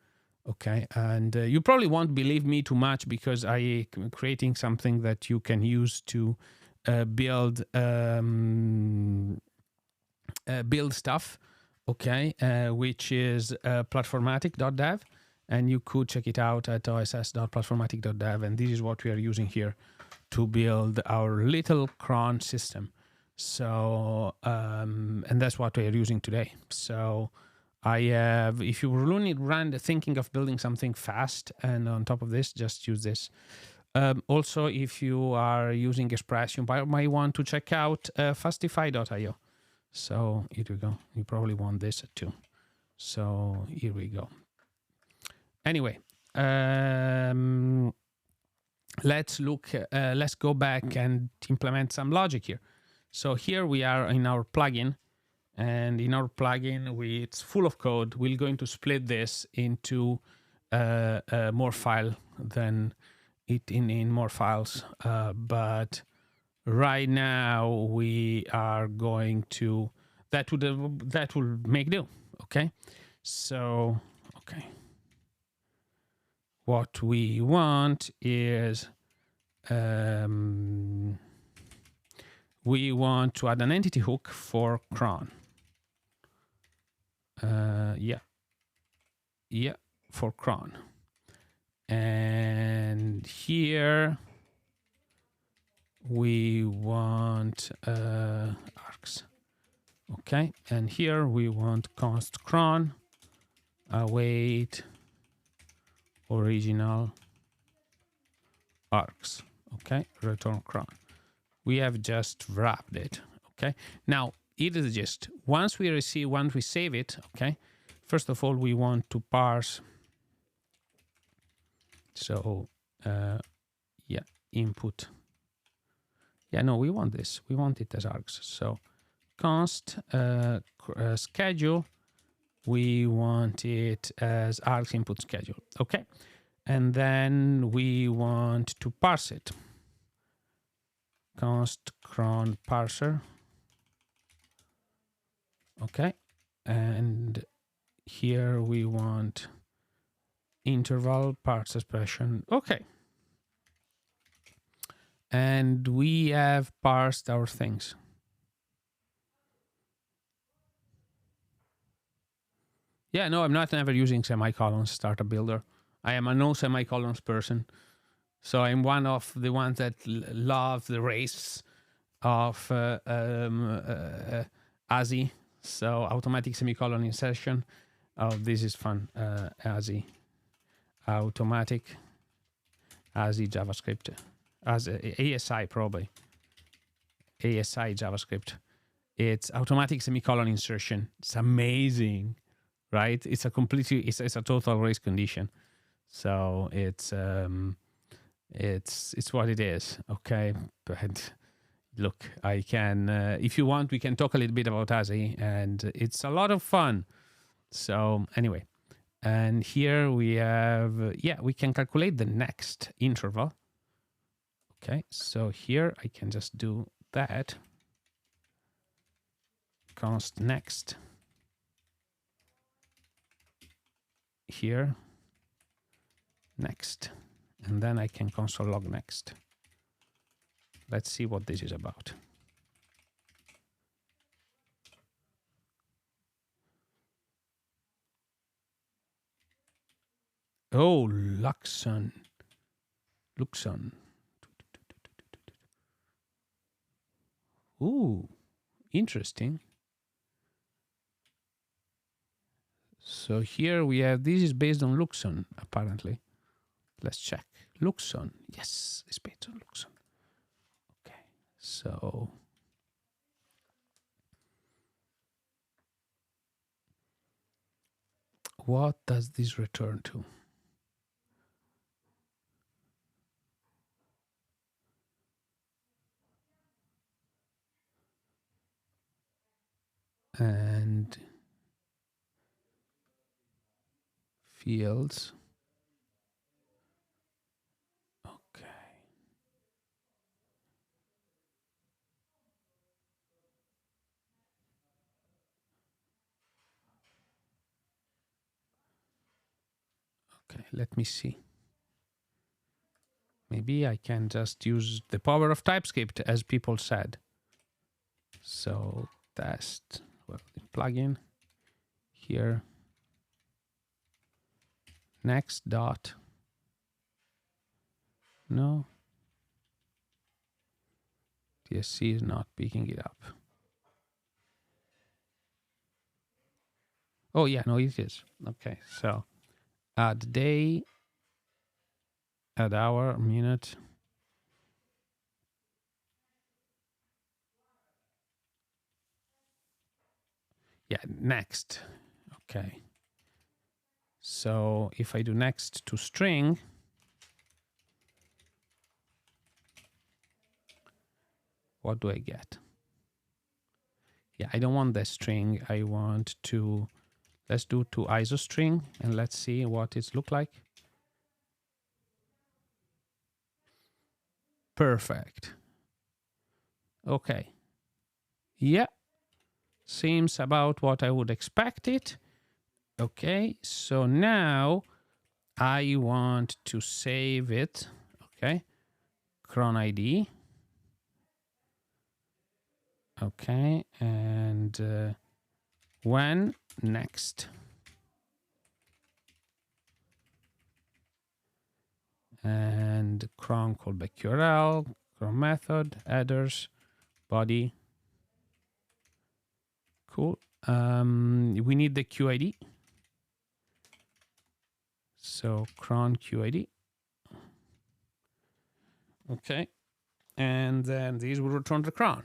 Okay, and you probably won't believe me too much because I'm creating something that you can use to build stuff. Okay, which is platformatic.dev, and you could check it out at oss.platformatic.dev. And this is what we are using here to build our little cron system. So and that's what we are using today. So I have, if you really thinking of building something fast and on top of this, just use this. Also, if you are using Express, you might want to check out fastify.io. So here we go. You probably want this too. So here we go. Anyway, let's go back and implement some logic here. So here we are in our plugin. And in our plugin, it's full of code. We're going to split this into more file than it in more files. But right now we are going to that will make do. Okay, so okay, what we want is we want to add an entity hook for cron. For cron, and here we want arcs. Okay, and here we want const cron await original arcs. Okay, return cron. We have just wrapped it. Okay, now it is just once we save it. Okay, first of all we want to parse. So input. No, we want this. We want it as args. So const schedule. We want it as args input schedule. Okay, and then we want to parse it. Const cron parser. Okay, and here we want interval parse expression. Okay, and we have parsed our things. No, I'm not never using semicolons startup builder. I am a no semicolons person. So I'm one of the ones that love the race of ASI. So automatic semicolon insertion. Oh, this is fun. ASI. Automatic ASI JavaScript. As ASI probably. ASI JavaScript. It's automatic semicolon insertion. It's amazing, right? It's a total race condition. So it's what it is. Okay, but look, I can if you want, we can talk a little bit about ASI, and it's a lot of fun. So anyway, and here we have we can calculate the next interval. Okay, so here I can just do that. Const next. Here. Next. And then I can console log next. Let's see what this is about. Oh, Luxon. Ooh, interesting. So here we have, this is based on Luxon, apparently. Let's check. Luxon. Yes, it's based on Luxon. Okay, so what does this return to? and fields. Okay. Okay, let me see. Maybe I can just use the power of TypeScript, as people said. So test, well, the plugin here. Next dot. No. TSC is not picking it up. Oh yeah, no, it is. Okay, so add day, add hour, minute. Yeah, next. Okay. So if I do next to string, what do I get? Yeah, I don't want the string. I want to, let's do to ISO string and let's see what it look like. Perfect. Okay. Yeah, seems about what I would expect it. Okay, so now I want to save it. Okay, cron ID. Okay, and when next. And cron callback URL, cron method, headers, body. Cool. We need the QID. So cron QID. Okay. And then these will return the cron.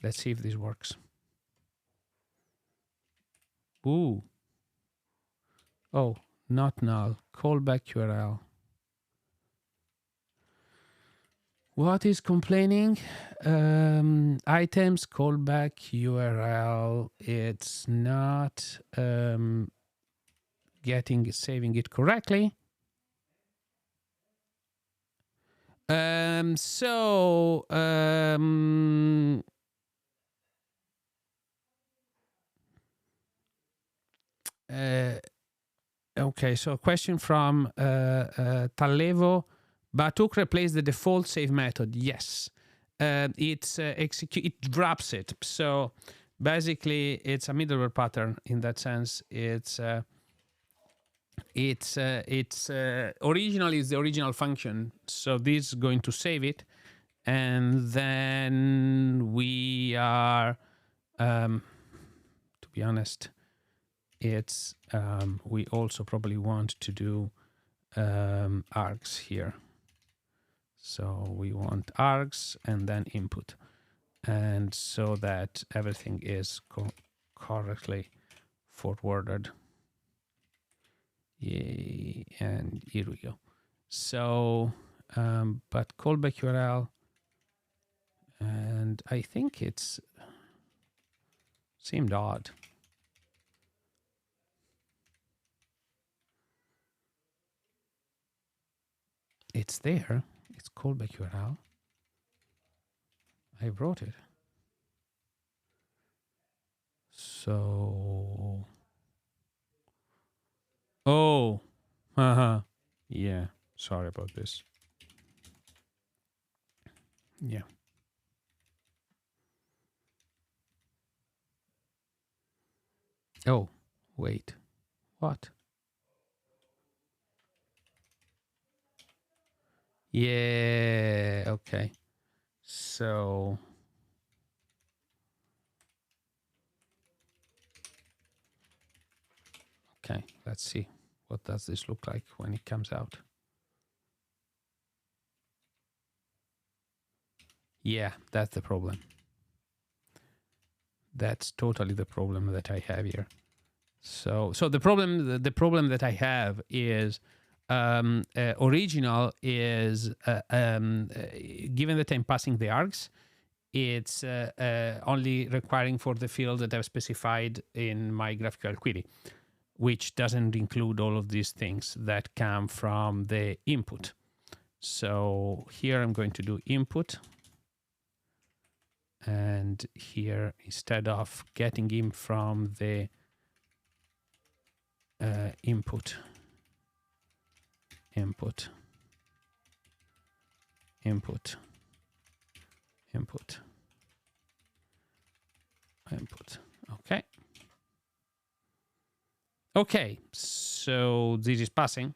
Let's see if this works. Ooh. Oh, not null. Callback URL. What is complaining? Items callback URL. It's not saving it correctly. Okay, so a question from Tallevo. Batuk replaced the default save method. Yes. It drops it. So basically, it's a middleware pattern in that sense. It's original is the original function. So this is going to save it. And then we are, to be honest, it's we also probably want to do args here. So we want args and then input, and so that everything is correctly forwarded. Yay, and here we go. So, but callback URL, and I think it's seemed odd. It's there. It's callback URL. I wrote it. So, oh, yeah. Sorry about this. Yeah. Oh, wait. What? Yeah. Okay. So. Okay, let's see. What does this look like when it comes out? Yeah, that's the problem. That's totally the problem that I have here. So the problem that I have is original is given that I'm passing the args, it's only requiring for the field that I've specified in my GraphQL query, which doesn't include all of these things that come from the input. So here I'm going to do input. And here, instead of getting in from the input, input, input, input, input. Okay. Okay, so this is passing.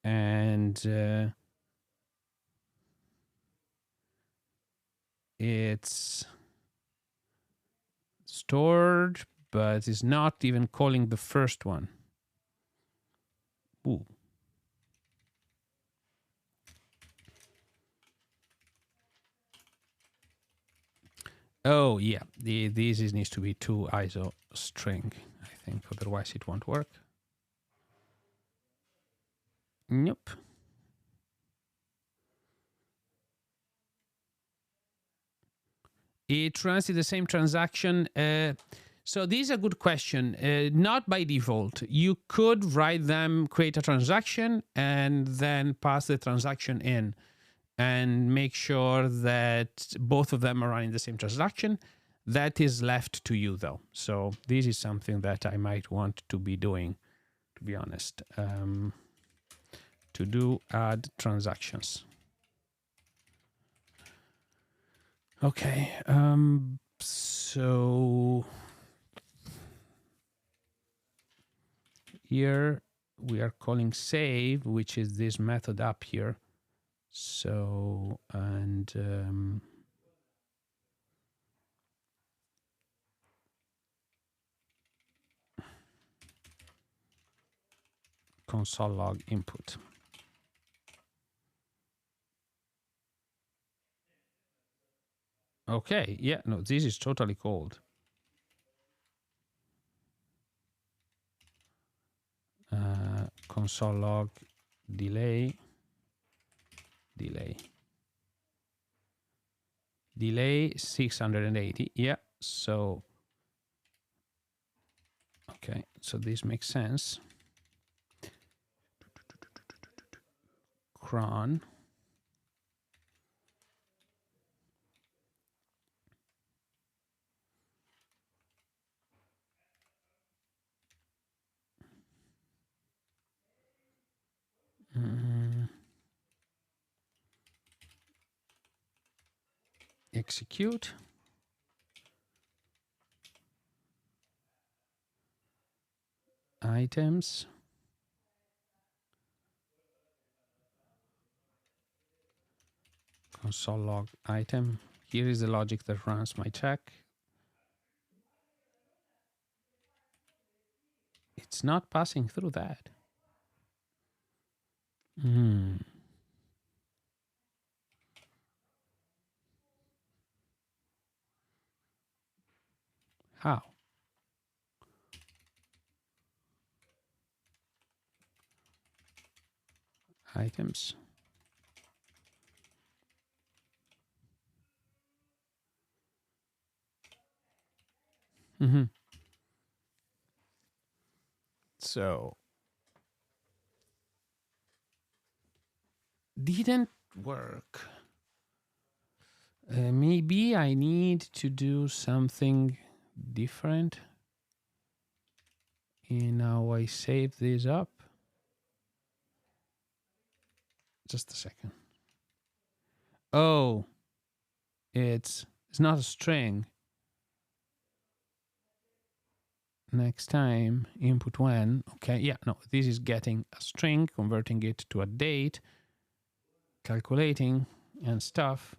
And it's stored, but it's not even calling the first one. Ooh. Oh, yeah, this needs to be 2 ISO string, I think, otherwise it won't work. Nope. It runs in the same transaction. So this is a good question. Not by default. You could write them, create a transaction, and then pass the transaction in and make sure that both of them are running the same transaction. That is left to you, though. So this is something that I might want to be doing, to be honest. To do add transactions. Okay. So here we are calling save, which is this method up here. So, and console log input. Okay, yeah, no, this is totally cold. Console log delay, delay 680. Yeah, so okay, so this makes sense. Cron. Execute. Items. Console log item. Here is the logic that runs my check. It's not passing through that. How? Items. So didn't work. Maybe I need to do something different in how I save this up. Just a second. Oh, it's not a string. Next time, input when. Okay, yeah, no, this is getting a string, converting it to a date, calculating and stuff.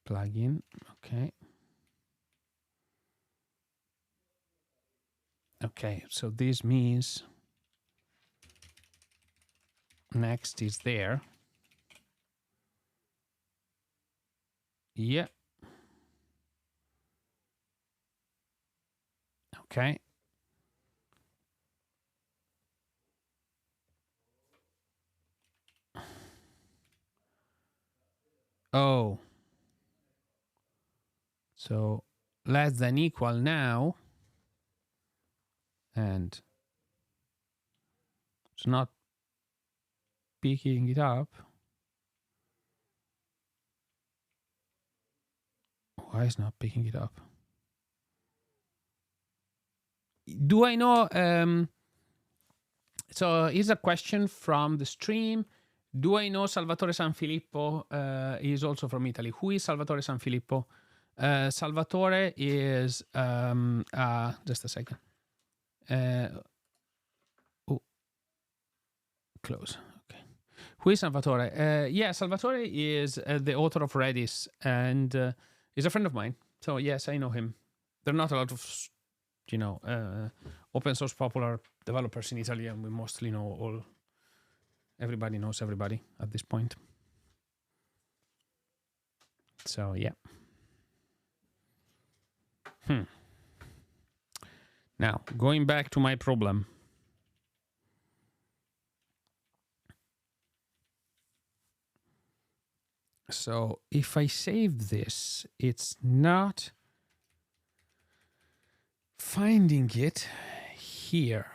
Plugin, okay. Okay, so this means next is there. Yeah. Okay. Oh. So less than equal now. And it's not picking it up. Why is not picking it up? Do I know? So here's a question from the stream. Do I know Salvatore Sanfilippo? Is also from Italy. Who is Salvatore Sanfilippo? Salvatore is just a second. Oh, close. Okay. Who is Salvatore? Yeah, Salvatore is the author of Redis and is a friend of mine. So yes, I know him. There are not a lot of, open source popular developers in Italy, and we mostly know all. Everybody knows everybody at this point. So yeah. Now going back to my problem. So if I save this, it's not finding it here.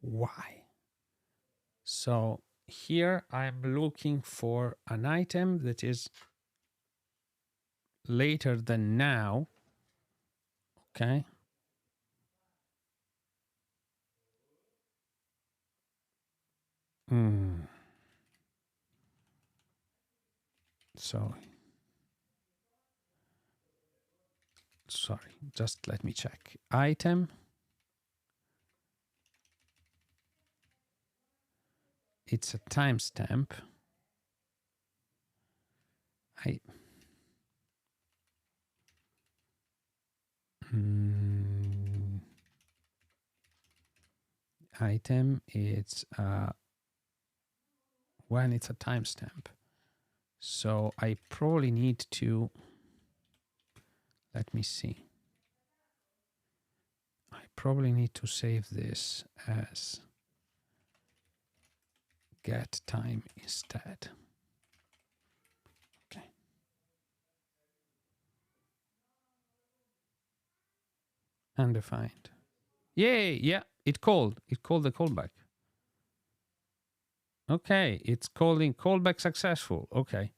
Why? So here I'm looking for an item that is later than now. Okay. So sorry, just let me check. Item. It's a timestamp. Item, it's when it's a timestamp. So I probably need to, let me see. I probably need to save this as get time instead. Okay. Undefined. Yay, yeah, it called the callback. Okay, it's calling callback successful. Okay,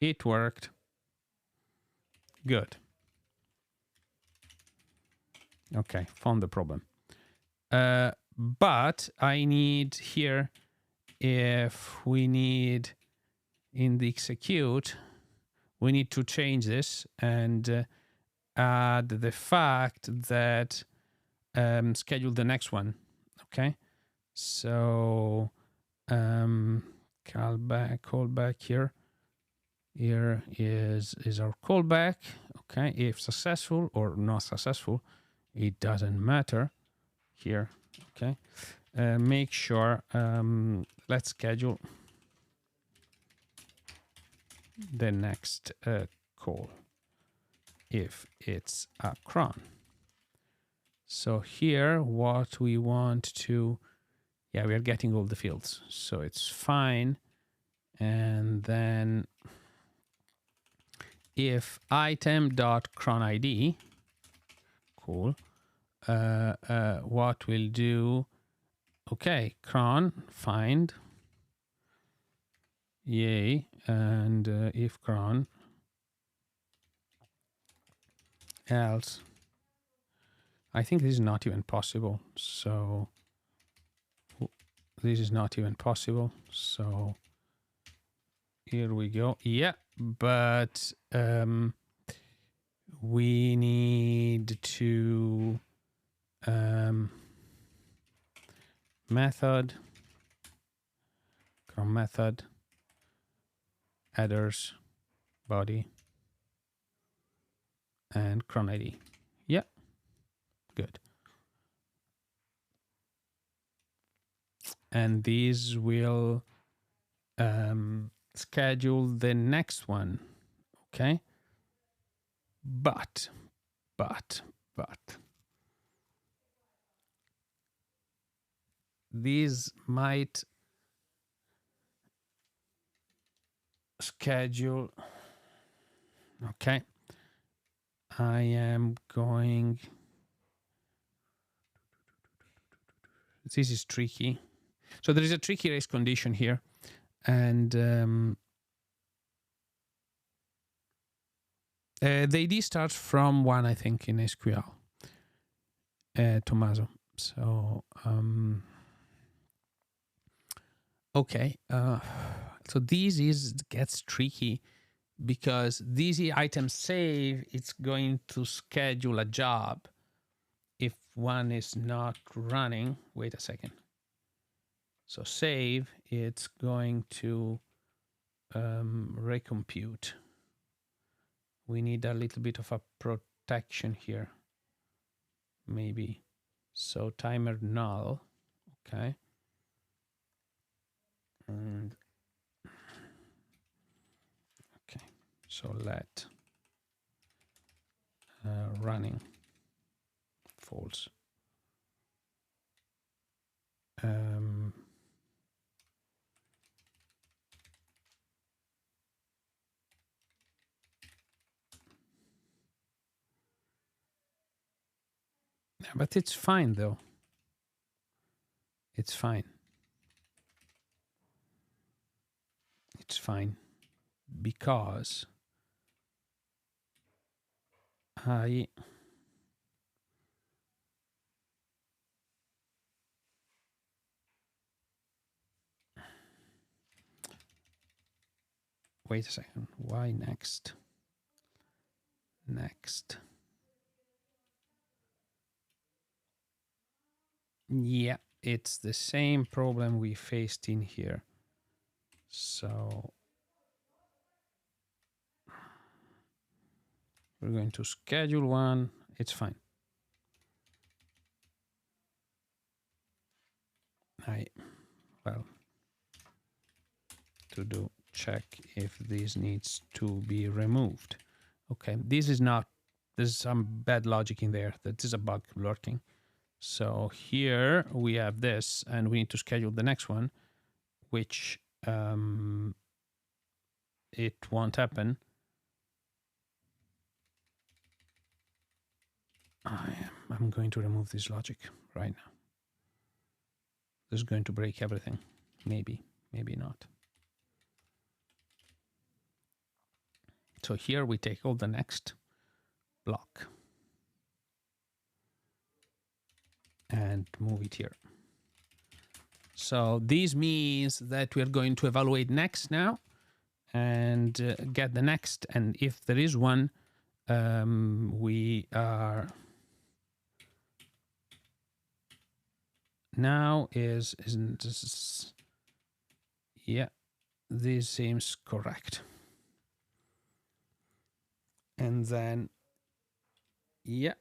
it worked. Good. Okay, found the problem. But I need here, if we need in the execute, we need to change this and add the fact that schedule the next one. Okay, so callback here. Here is our callback. Okay, if successful or not successful, it doesn't matter here. Okay, make sure let's schedule the next call if it's a cron. So here what we want to, yeah, we are getting all the fields, so it's fine. And then if item.cronid, cool, what we'll do, okay, cron find, yay, and if cron else, I think this is not even possible, so this is not even possible, so here we go. Yeah, but we need to method, cron method, headers, body, and cron ID. Yeah, good. And these will schedule the next one. Okay. But these might schedule. Okay. I am going. This is tricky. So there is a tricky race condition here. And the ID starts from 1, I think, in SQL. Tommaso. So, okay. So this gets tricky because this item save, it's going to schedule a job if one is not running. Wait a second. So save, it's going to recompute. We need a little bit of a protection here. Maybe. So timer null. Okay. And okay. So let running false. But it's fine though. It's fine. It's fine because I wait a second. Why next? Next. Yeah, it's the same problem we faced in here. So we're going to schedule one. It's fine. Well, to do check if this needs to be removed. Okay, this is not, there's some bad logic in there. That is a bug lurking. So here we have this, and we need to schedule the next one, which it won't happen. I'm going to remove this logic right now. This is going to break everything. Maybe, maybe not. So here we take all the next block and move it here. So this means that we're going to evaluate next now and get the next. And if there is one, we are now isn't this, yeah, this seems correct. And then, yeah,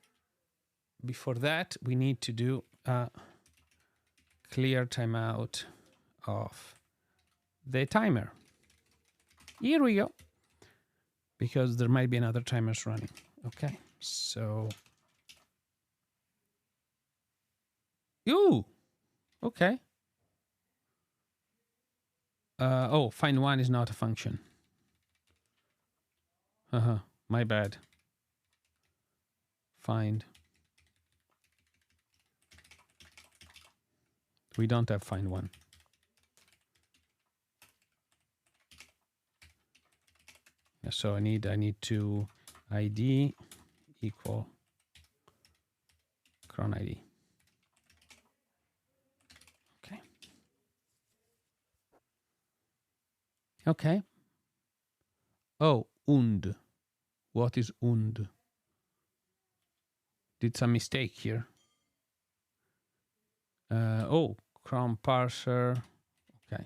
before that, we need to do a clear timeout of the timer. Here we go. Because there might be another timers running. Okay, so. Ooh, okay. Oh, find one is not a function. My bad. Find. We don't have find one. So I need to ID equal cron ID. Okay. Okay. Oh, und. What is und? Did some mistake here. Oh, cron parser. Okay.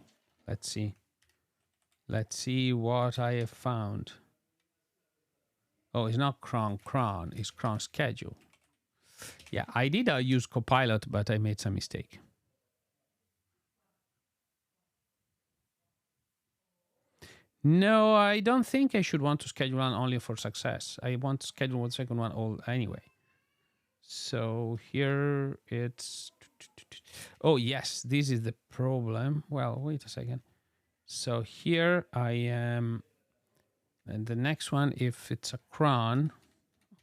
Let's see. Let's see what I have found. Oh, it's not cron, it's cron schedule. Yeah, I did use Copilot, but I made some mistake. No, I don't think I should want to schedule one only for success. I want to schedule one second one all anyway. So here it's... Oh, yes, this is the problem. Well, wait a second. So here I am... And the next one, if it's a cron,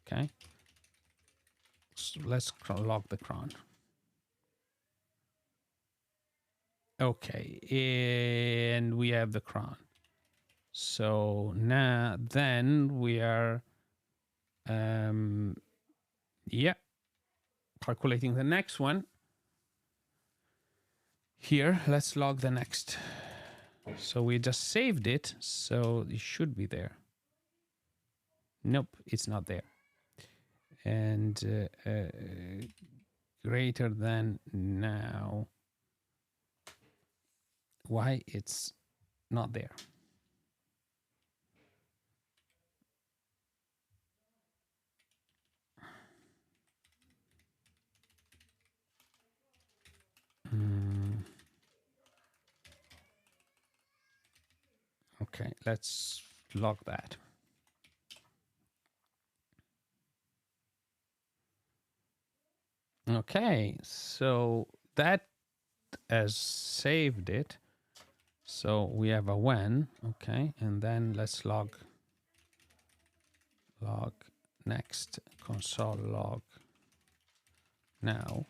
okay, so let's log the cron. Okay, and we have the cron. So now then we are, yeah, calculating the next one. Here, let's log the next. So we just saved it, so it should be there. Nope, it's not there. And greater than now. Why it's not there? Okay, let's log that. Okay, so that has saved it. So we have a when, okay, and then let's log next console log now.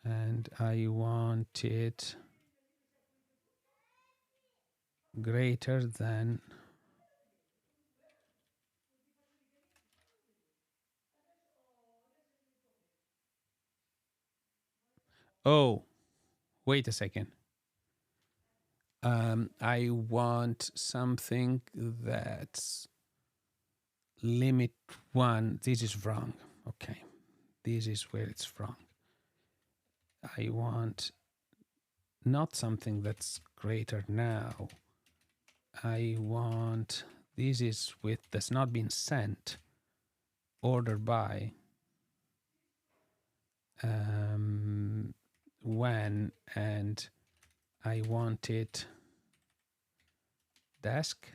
And I want it greater than oh, wait a second. I want something that's limit one. This is wrong. Okay, this is where it's wrong. I want not something that's greater now. I want this is with that's not been sent. Order by when, and I want it desk.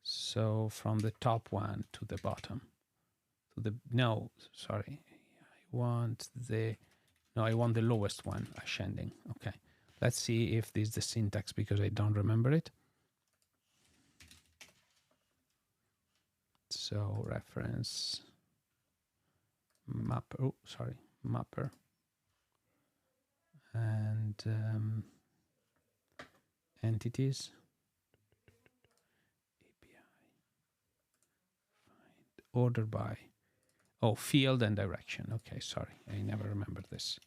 So from the top one to the bottom, to the no, sorry, I want the lowest one, ascending. Okay, let's see if this is the syntax because I don't remember it. So reference mapper. Oh, sorry, mapper. And entities, API, find order by, oh, field and direction. Okay, sorry, I never remembered this.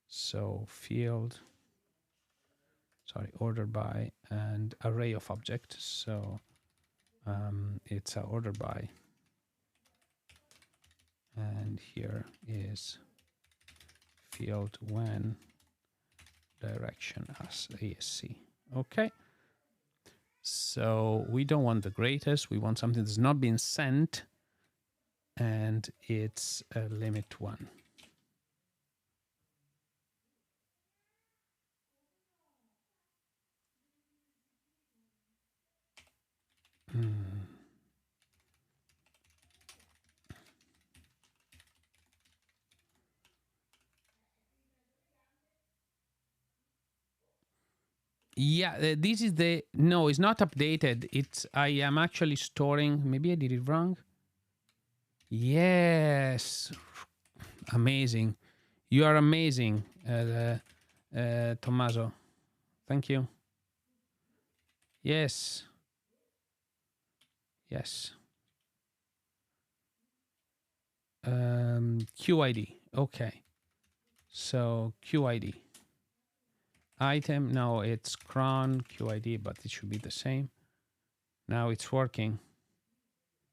So field, sorry, order by and array of objects. So it's a order by, and here is field when direction as ASC. Okay. So we don't want the greatest. We want something that's not been sent, and it's a limit one. Yeah, this is the, no, it's not updated. It's, I am actually storing, maybe I did it wrong. Yes, amazing. You are amazing, Tommaso. Thank you. Yes. Yes. QID. Okay. So QID. Item. No, it's cron QID, but it should be the same. Now it's working.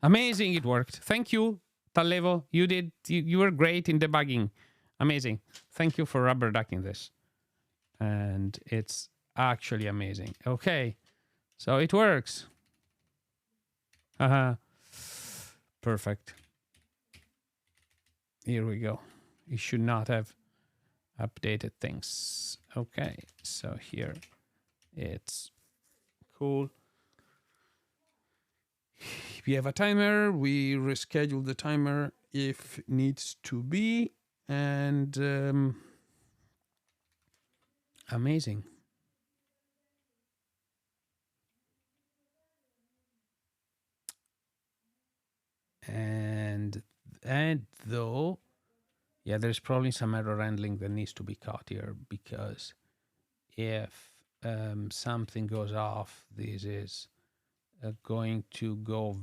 Amazing. It worked. Thank you, Talevo. You did. You were great in debugging. Amazing. Thank you for rubber ducking this. And it's actually amazing. Okay. So it works. Perfect. Here we go. You should not have updated things. Okay, so here It's cool. We have a timer. We reschedule the timer if needs to be, and amazing. And though, yeah, there's probably some error handling that needs to be caught here, because if something goes off, this is going to go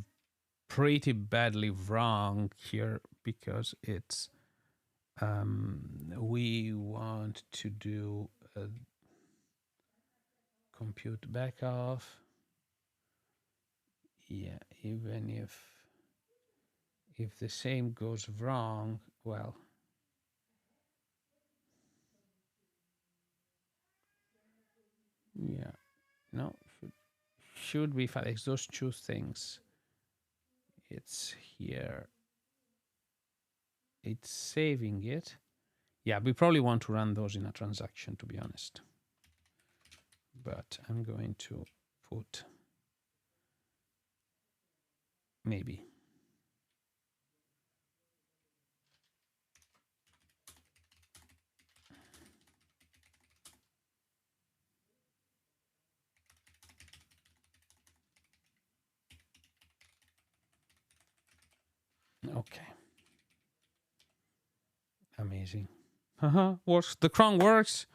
pretty badly wrong here, because it's we want to do a compute back off. Yeah, even if the same goes wrong, well, yeah, no, should be fine. It's those two things. It's here. It's saving it. Yeah, we probably want to run those in a transaction, to be honest. But I'm going to put maybe. Okay. Amazing. Works. The cron works.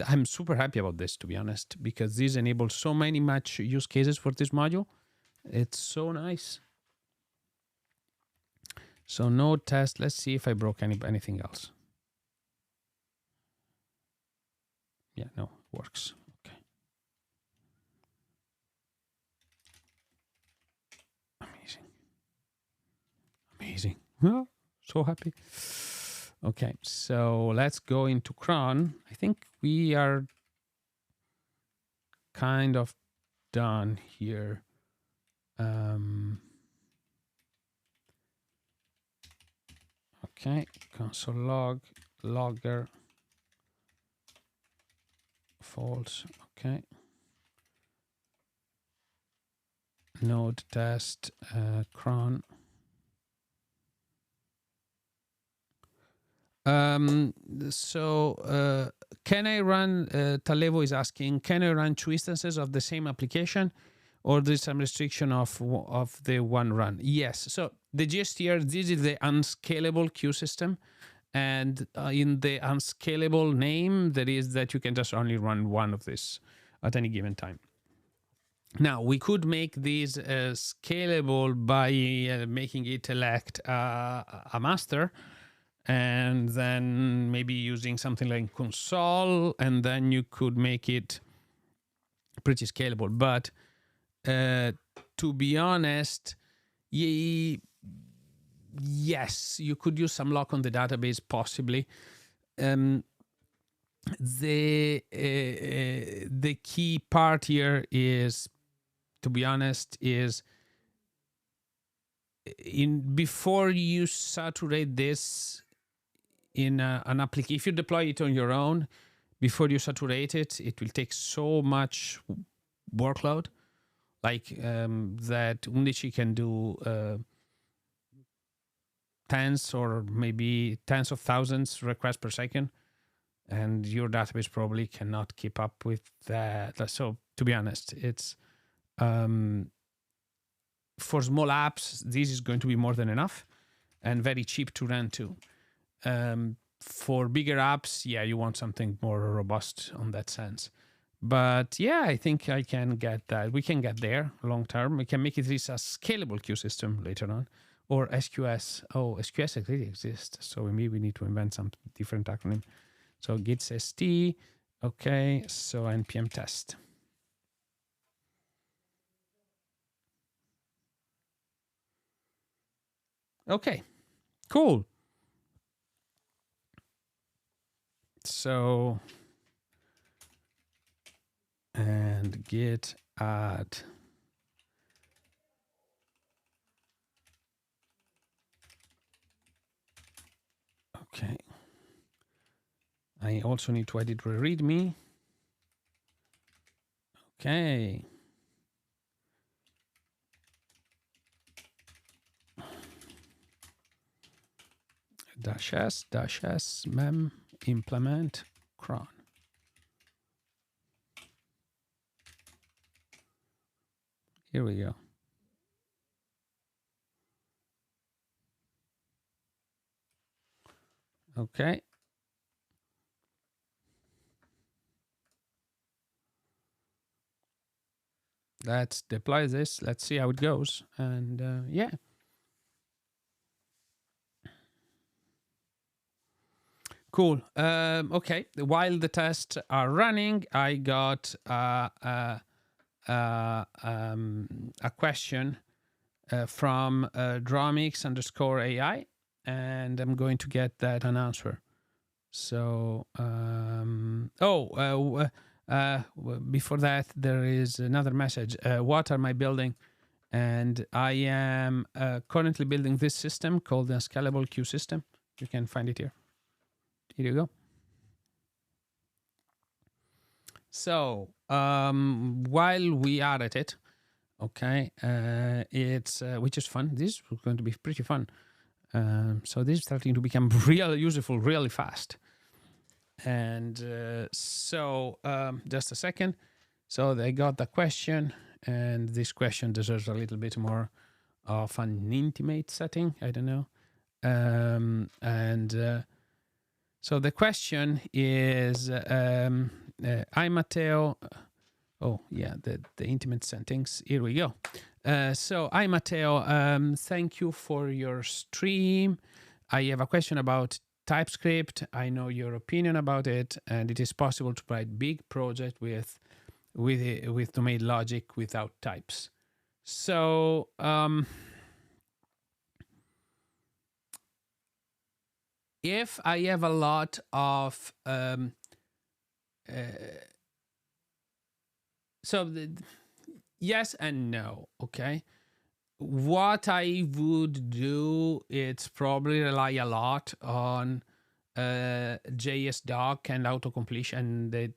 I'm super happy about this, to be honest, because this enables so many match use cases for this module. It's so nice. So no test. Let's see if I broke anything else. Yeah, no, works. Okay. Amazing. Amazing. So happy. Okay, so let's go into cron. I think we are kind of done here. Okay, console log, logger, false. Okay. Node test, cron. So can I run, Talevo is asking, can I run two instances of the same application, or there's some restriction of the one run? Yes. So the gist here, this is the unscalable queue system. And in the unscalable name, there is that you can just only run one of this at any given time. Now, we could make this scalable by making it elect a master, and then maybe using something like console, and then you could make it pretty scalable. But to be honest, yes, you could use some lock on the database, possibly. The key part here is, to be honest, is before you saturate this in an application. If you deploy it on your own, before you saturate it, it will take so much workload, like that Undici can do tens or maybe tens of thousands requests per second, and your database probably cannot keep up with that. So to be honest, it's for small apps, this is going to be more than enough and very cheap to run too. For bigger apps, yeah, you want something more robust on that sense. But yeah, I think I can get that. We can get there long term. We can make it this a scalable queue system later on, or SQS. Oh, SQS already exists, so maybe we need to invent some different acronym. So git st. Okay, so npm test. Okay, cool. So, and git add. Okay. I also need to edit the README. Okay. -s mem implement cron. Here we go. Okay. Let's deploy this. Let's see how it goes. And yeah. Cool. Okay. While the tests are running, I got a question from Dromix_AI, and I'm going to get that an answer. So, before that, there is another message. What am I building? And I am currently building this system called the Unscalable Queue system. You can find it here. Here you go. So, while we are at it, okay, it's which is fun. This is going to be pretty fun. So this is starting to become really useful really fast. And just a second. So they got the question, and this question deserves a little bit more of an intimate setting. I don't know. So the question is, I'm Matteo. Oh, yeah, the intimate settings. Here we go. So, hi, Matteo. Thank you for your stream. I have a question about TypeScript. I know your opinion about it, and it is possible to write big project with domain logic without types. So, if I have a lot of yes and no, okay. What I would do, it's probably rely a lot on JSDoc and autocompletion and the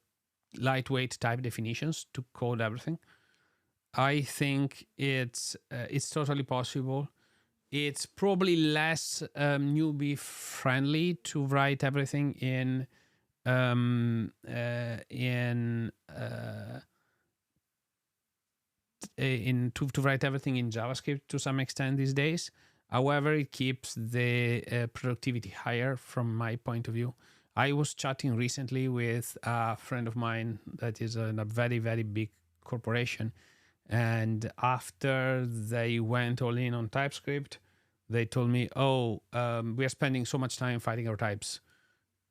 lightweight type definitions to code everything. I think it's totally possible. It's probably less newbie friendly to write everything in to write everything in JavaScript to some extent these days. However, it keeps the productivity higher from my point of view. I was chatting recently with a friend of mine that is in a very, very big corporation. And after they went all in on TypeScript, they told me, we are spending so much time fighting our types.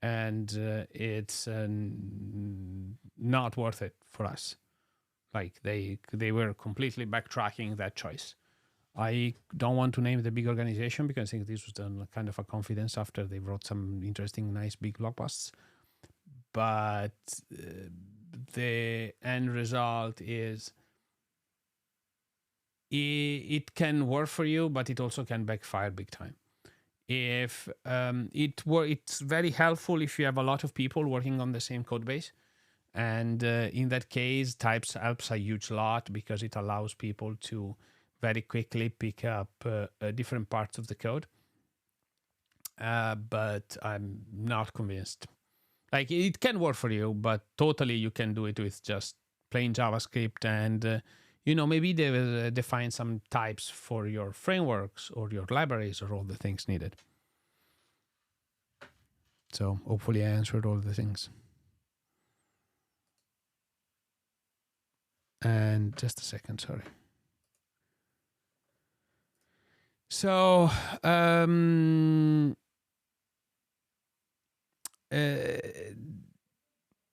And it's not worth it for us. Like they were completely backtracking that choice. I don't want to name the big organization because I think this was done kind of a confidence after they wrote some interesting, nice big blog posts. But the end result is it can work for you, but it also can backfire big time. If it's very helpful if you have a lot of people working on the same code base. And in that case, types helps a huge lot because it allows people to very quickly pick up different parts of the code. But I'm not convinced. Like it can work for you, but totally you can do it with just plain JavaScript and maybe they will define some types for your frameworks or your libraries or all the things needed. So hopefully I answered all the things. And just a second, sorry. So,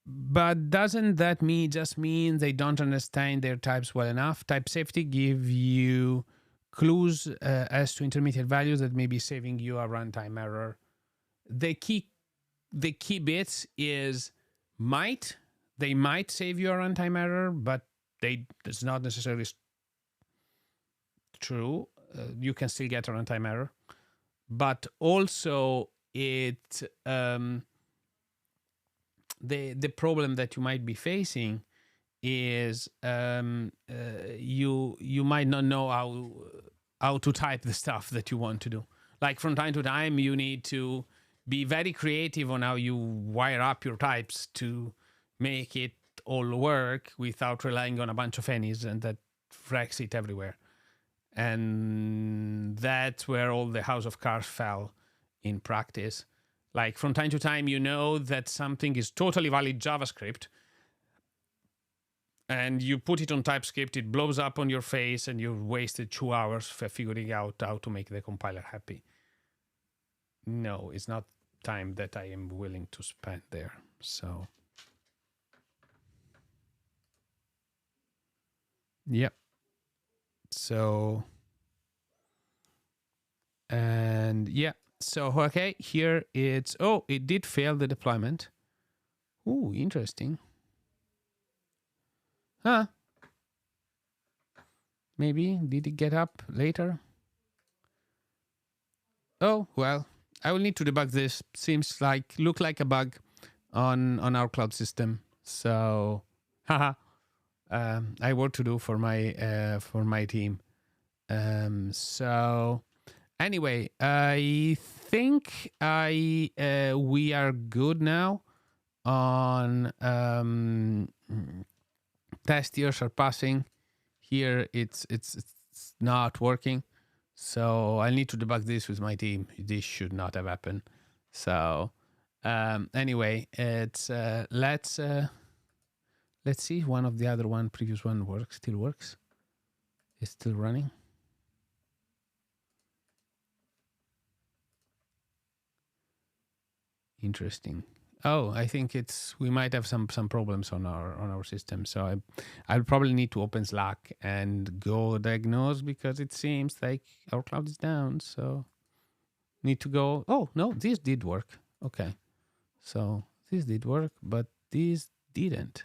but doesn't that mean they don't understand their types well enough? Type safety give you clues as to intermediate values that may be saving you a runtime error. The key bits is they might save you a runtime error, but it's not necessarily true. You can still get a runtime error, but also the problem that you might be facing is you might not know how to type the stuff that you want to do. Like from time to time, you need to be very creative on how you wire up your types to make it all work without relying on a bunch of any's and that wrecks it everywhere. And that's where all the house of cards fell in practice. Like from time to time, you know that something is totally valid JavaScript, and you put it on TypeScript, it blows up on your face, and you've wasted 2 hours for figuring out how to make the compiler happy. No, it's not time that I am willing to spend there. So, yep. So, and yeah. So, okay, here it's, oh, it did fail the deployment. Ooh, interesting. Huh. Maybe, did it get up later? Oh, well, I will need to debug this. Seems like, look like a bug on our cloud system. So, haha, I have work to do for my team. So, anyway, I think we are good now on test years are passing. Here it's not working. So I need to debug this with my team. This should not have happened. So anyway, it's let's see. One of the other previous one still works. It's still running. Interesting. Oh, I think we might have some problems on our system. So I'll probably need to open Slack and go diagnose, because it seems like our cloud is down. So need to go. Oh no, this did work. Okay, so this did work, but this didn't.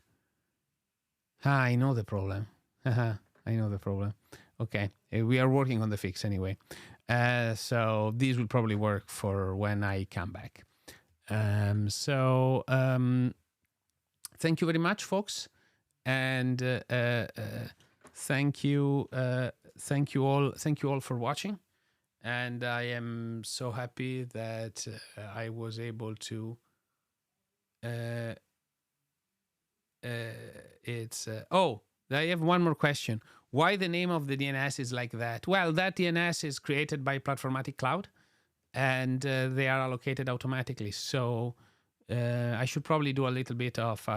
I know the problem. I know the problem. Okay, we are working on the fix anyway. So this will probably work for when I come back. Thank you very much, folks, and thank you all for watching. And I am so happy that I was able to. Oh, I have one more question. Why the name of the DNS is like that? Well, that DNS is created by Platformatic Cloud, and they are allocated automatically. So I should probably do a little bit of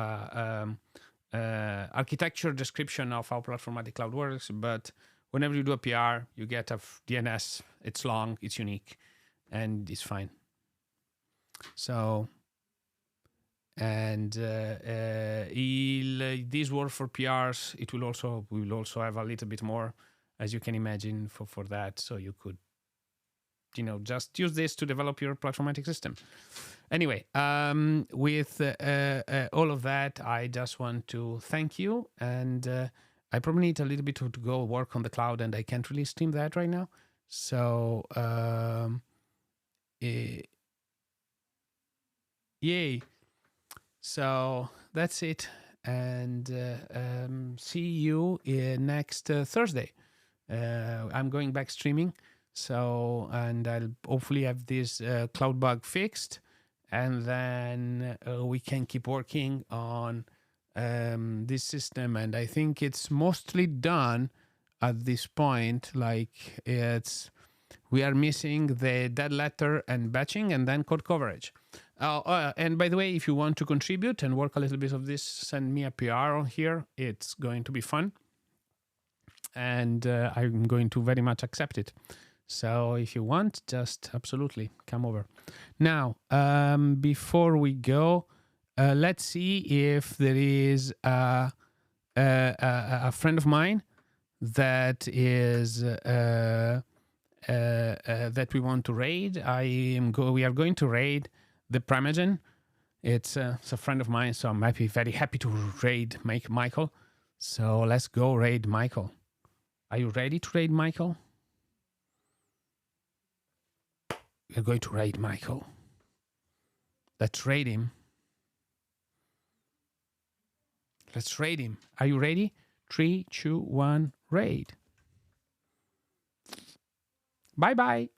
architecture description of how Platformatic Cloud works. But whenever you do a PR, you get a DNS. It's long, it's unique, and it's fine. So, and these work for PRs. We will also have a little bit more, as you can imagine, for that. So you could, just use this to develop your Platformatic system. Anyway, with all of that, I just want to thank you. And I probably need a little bit to go work on the cloud, and I can't really stream that right now. So, yay. So that's it. And see you next Thursday. I'm going back streaming. So, and I'll hopefully have this cloud bug fixed, and then we can keep working on this system. And I think it's mostly done at this point. Like we are missing the dead letter and batching, and then code coverage. And by the way, if you want to contribute and work a little bit of this, send me a PR on here. It's going to be fun, and I'm going to very much accept it. So if you want, just absolutely come over. Now, before we go, let's see if there is a friend of mine that is that we want to raid. We are going to raid the Primagen. It's a friend of mine, so I'm very happy to raid Michael. So let's go raid Michael. Are you ready to raid Michael? We're going to raid Michael. Let's raid him. Let's raid him. Are you ready? 3, 2, 1, raid. Bye bye.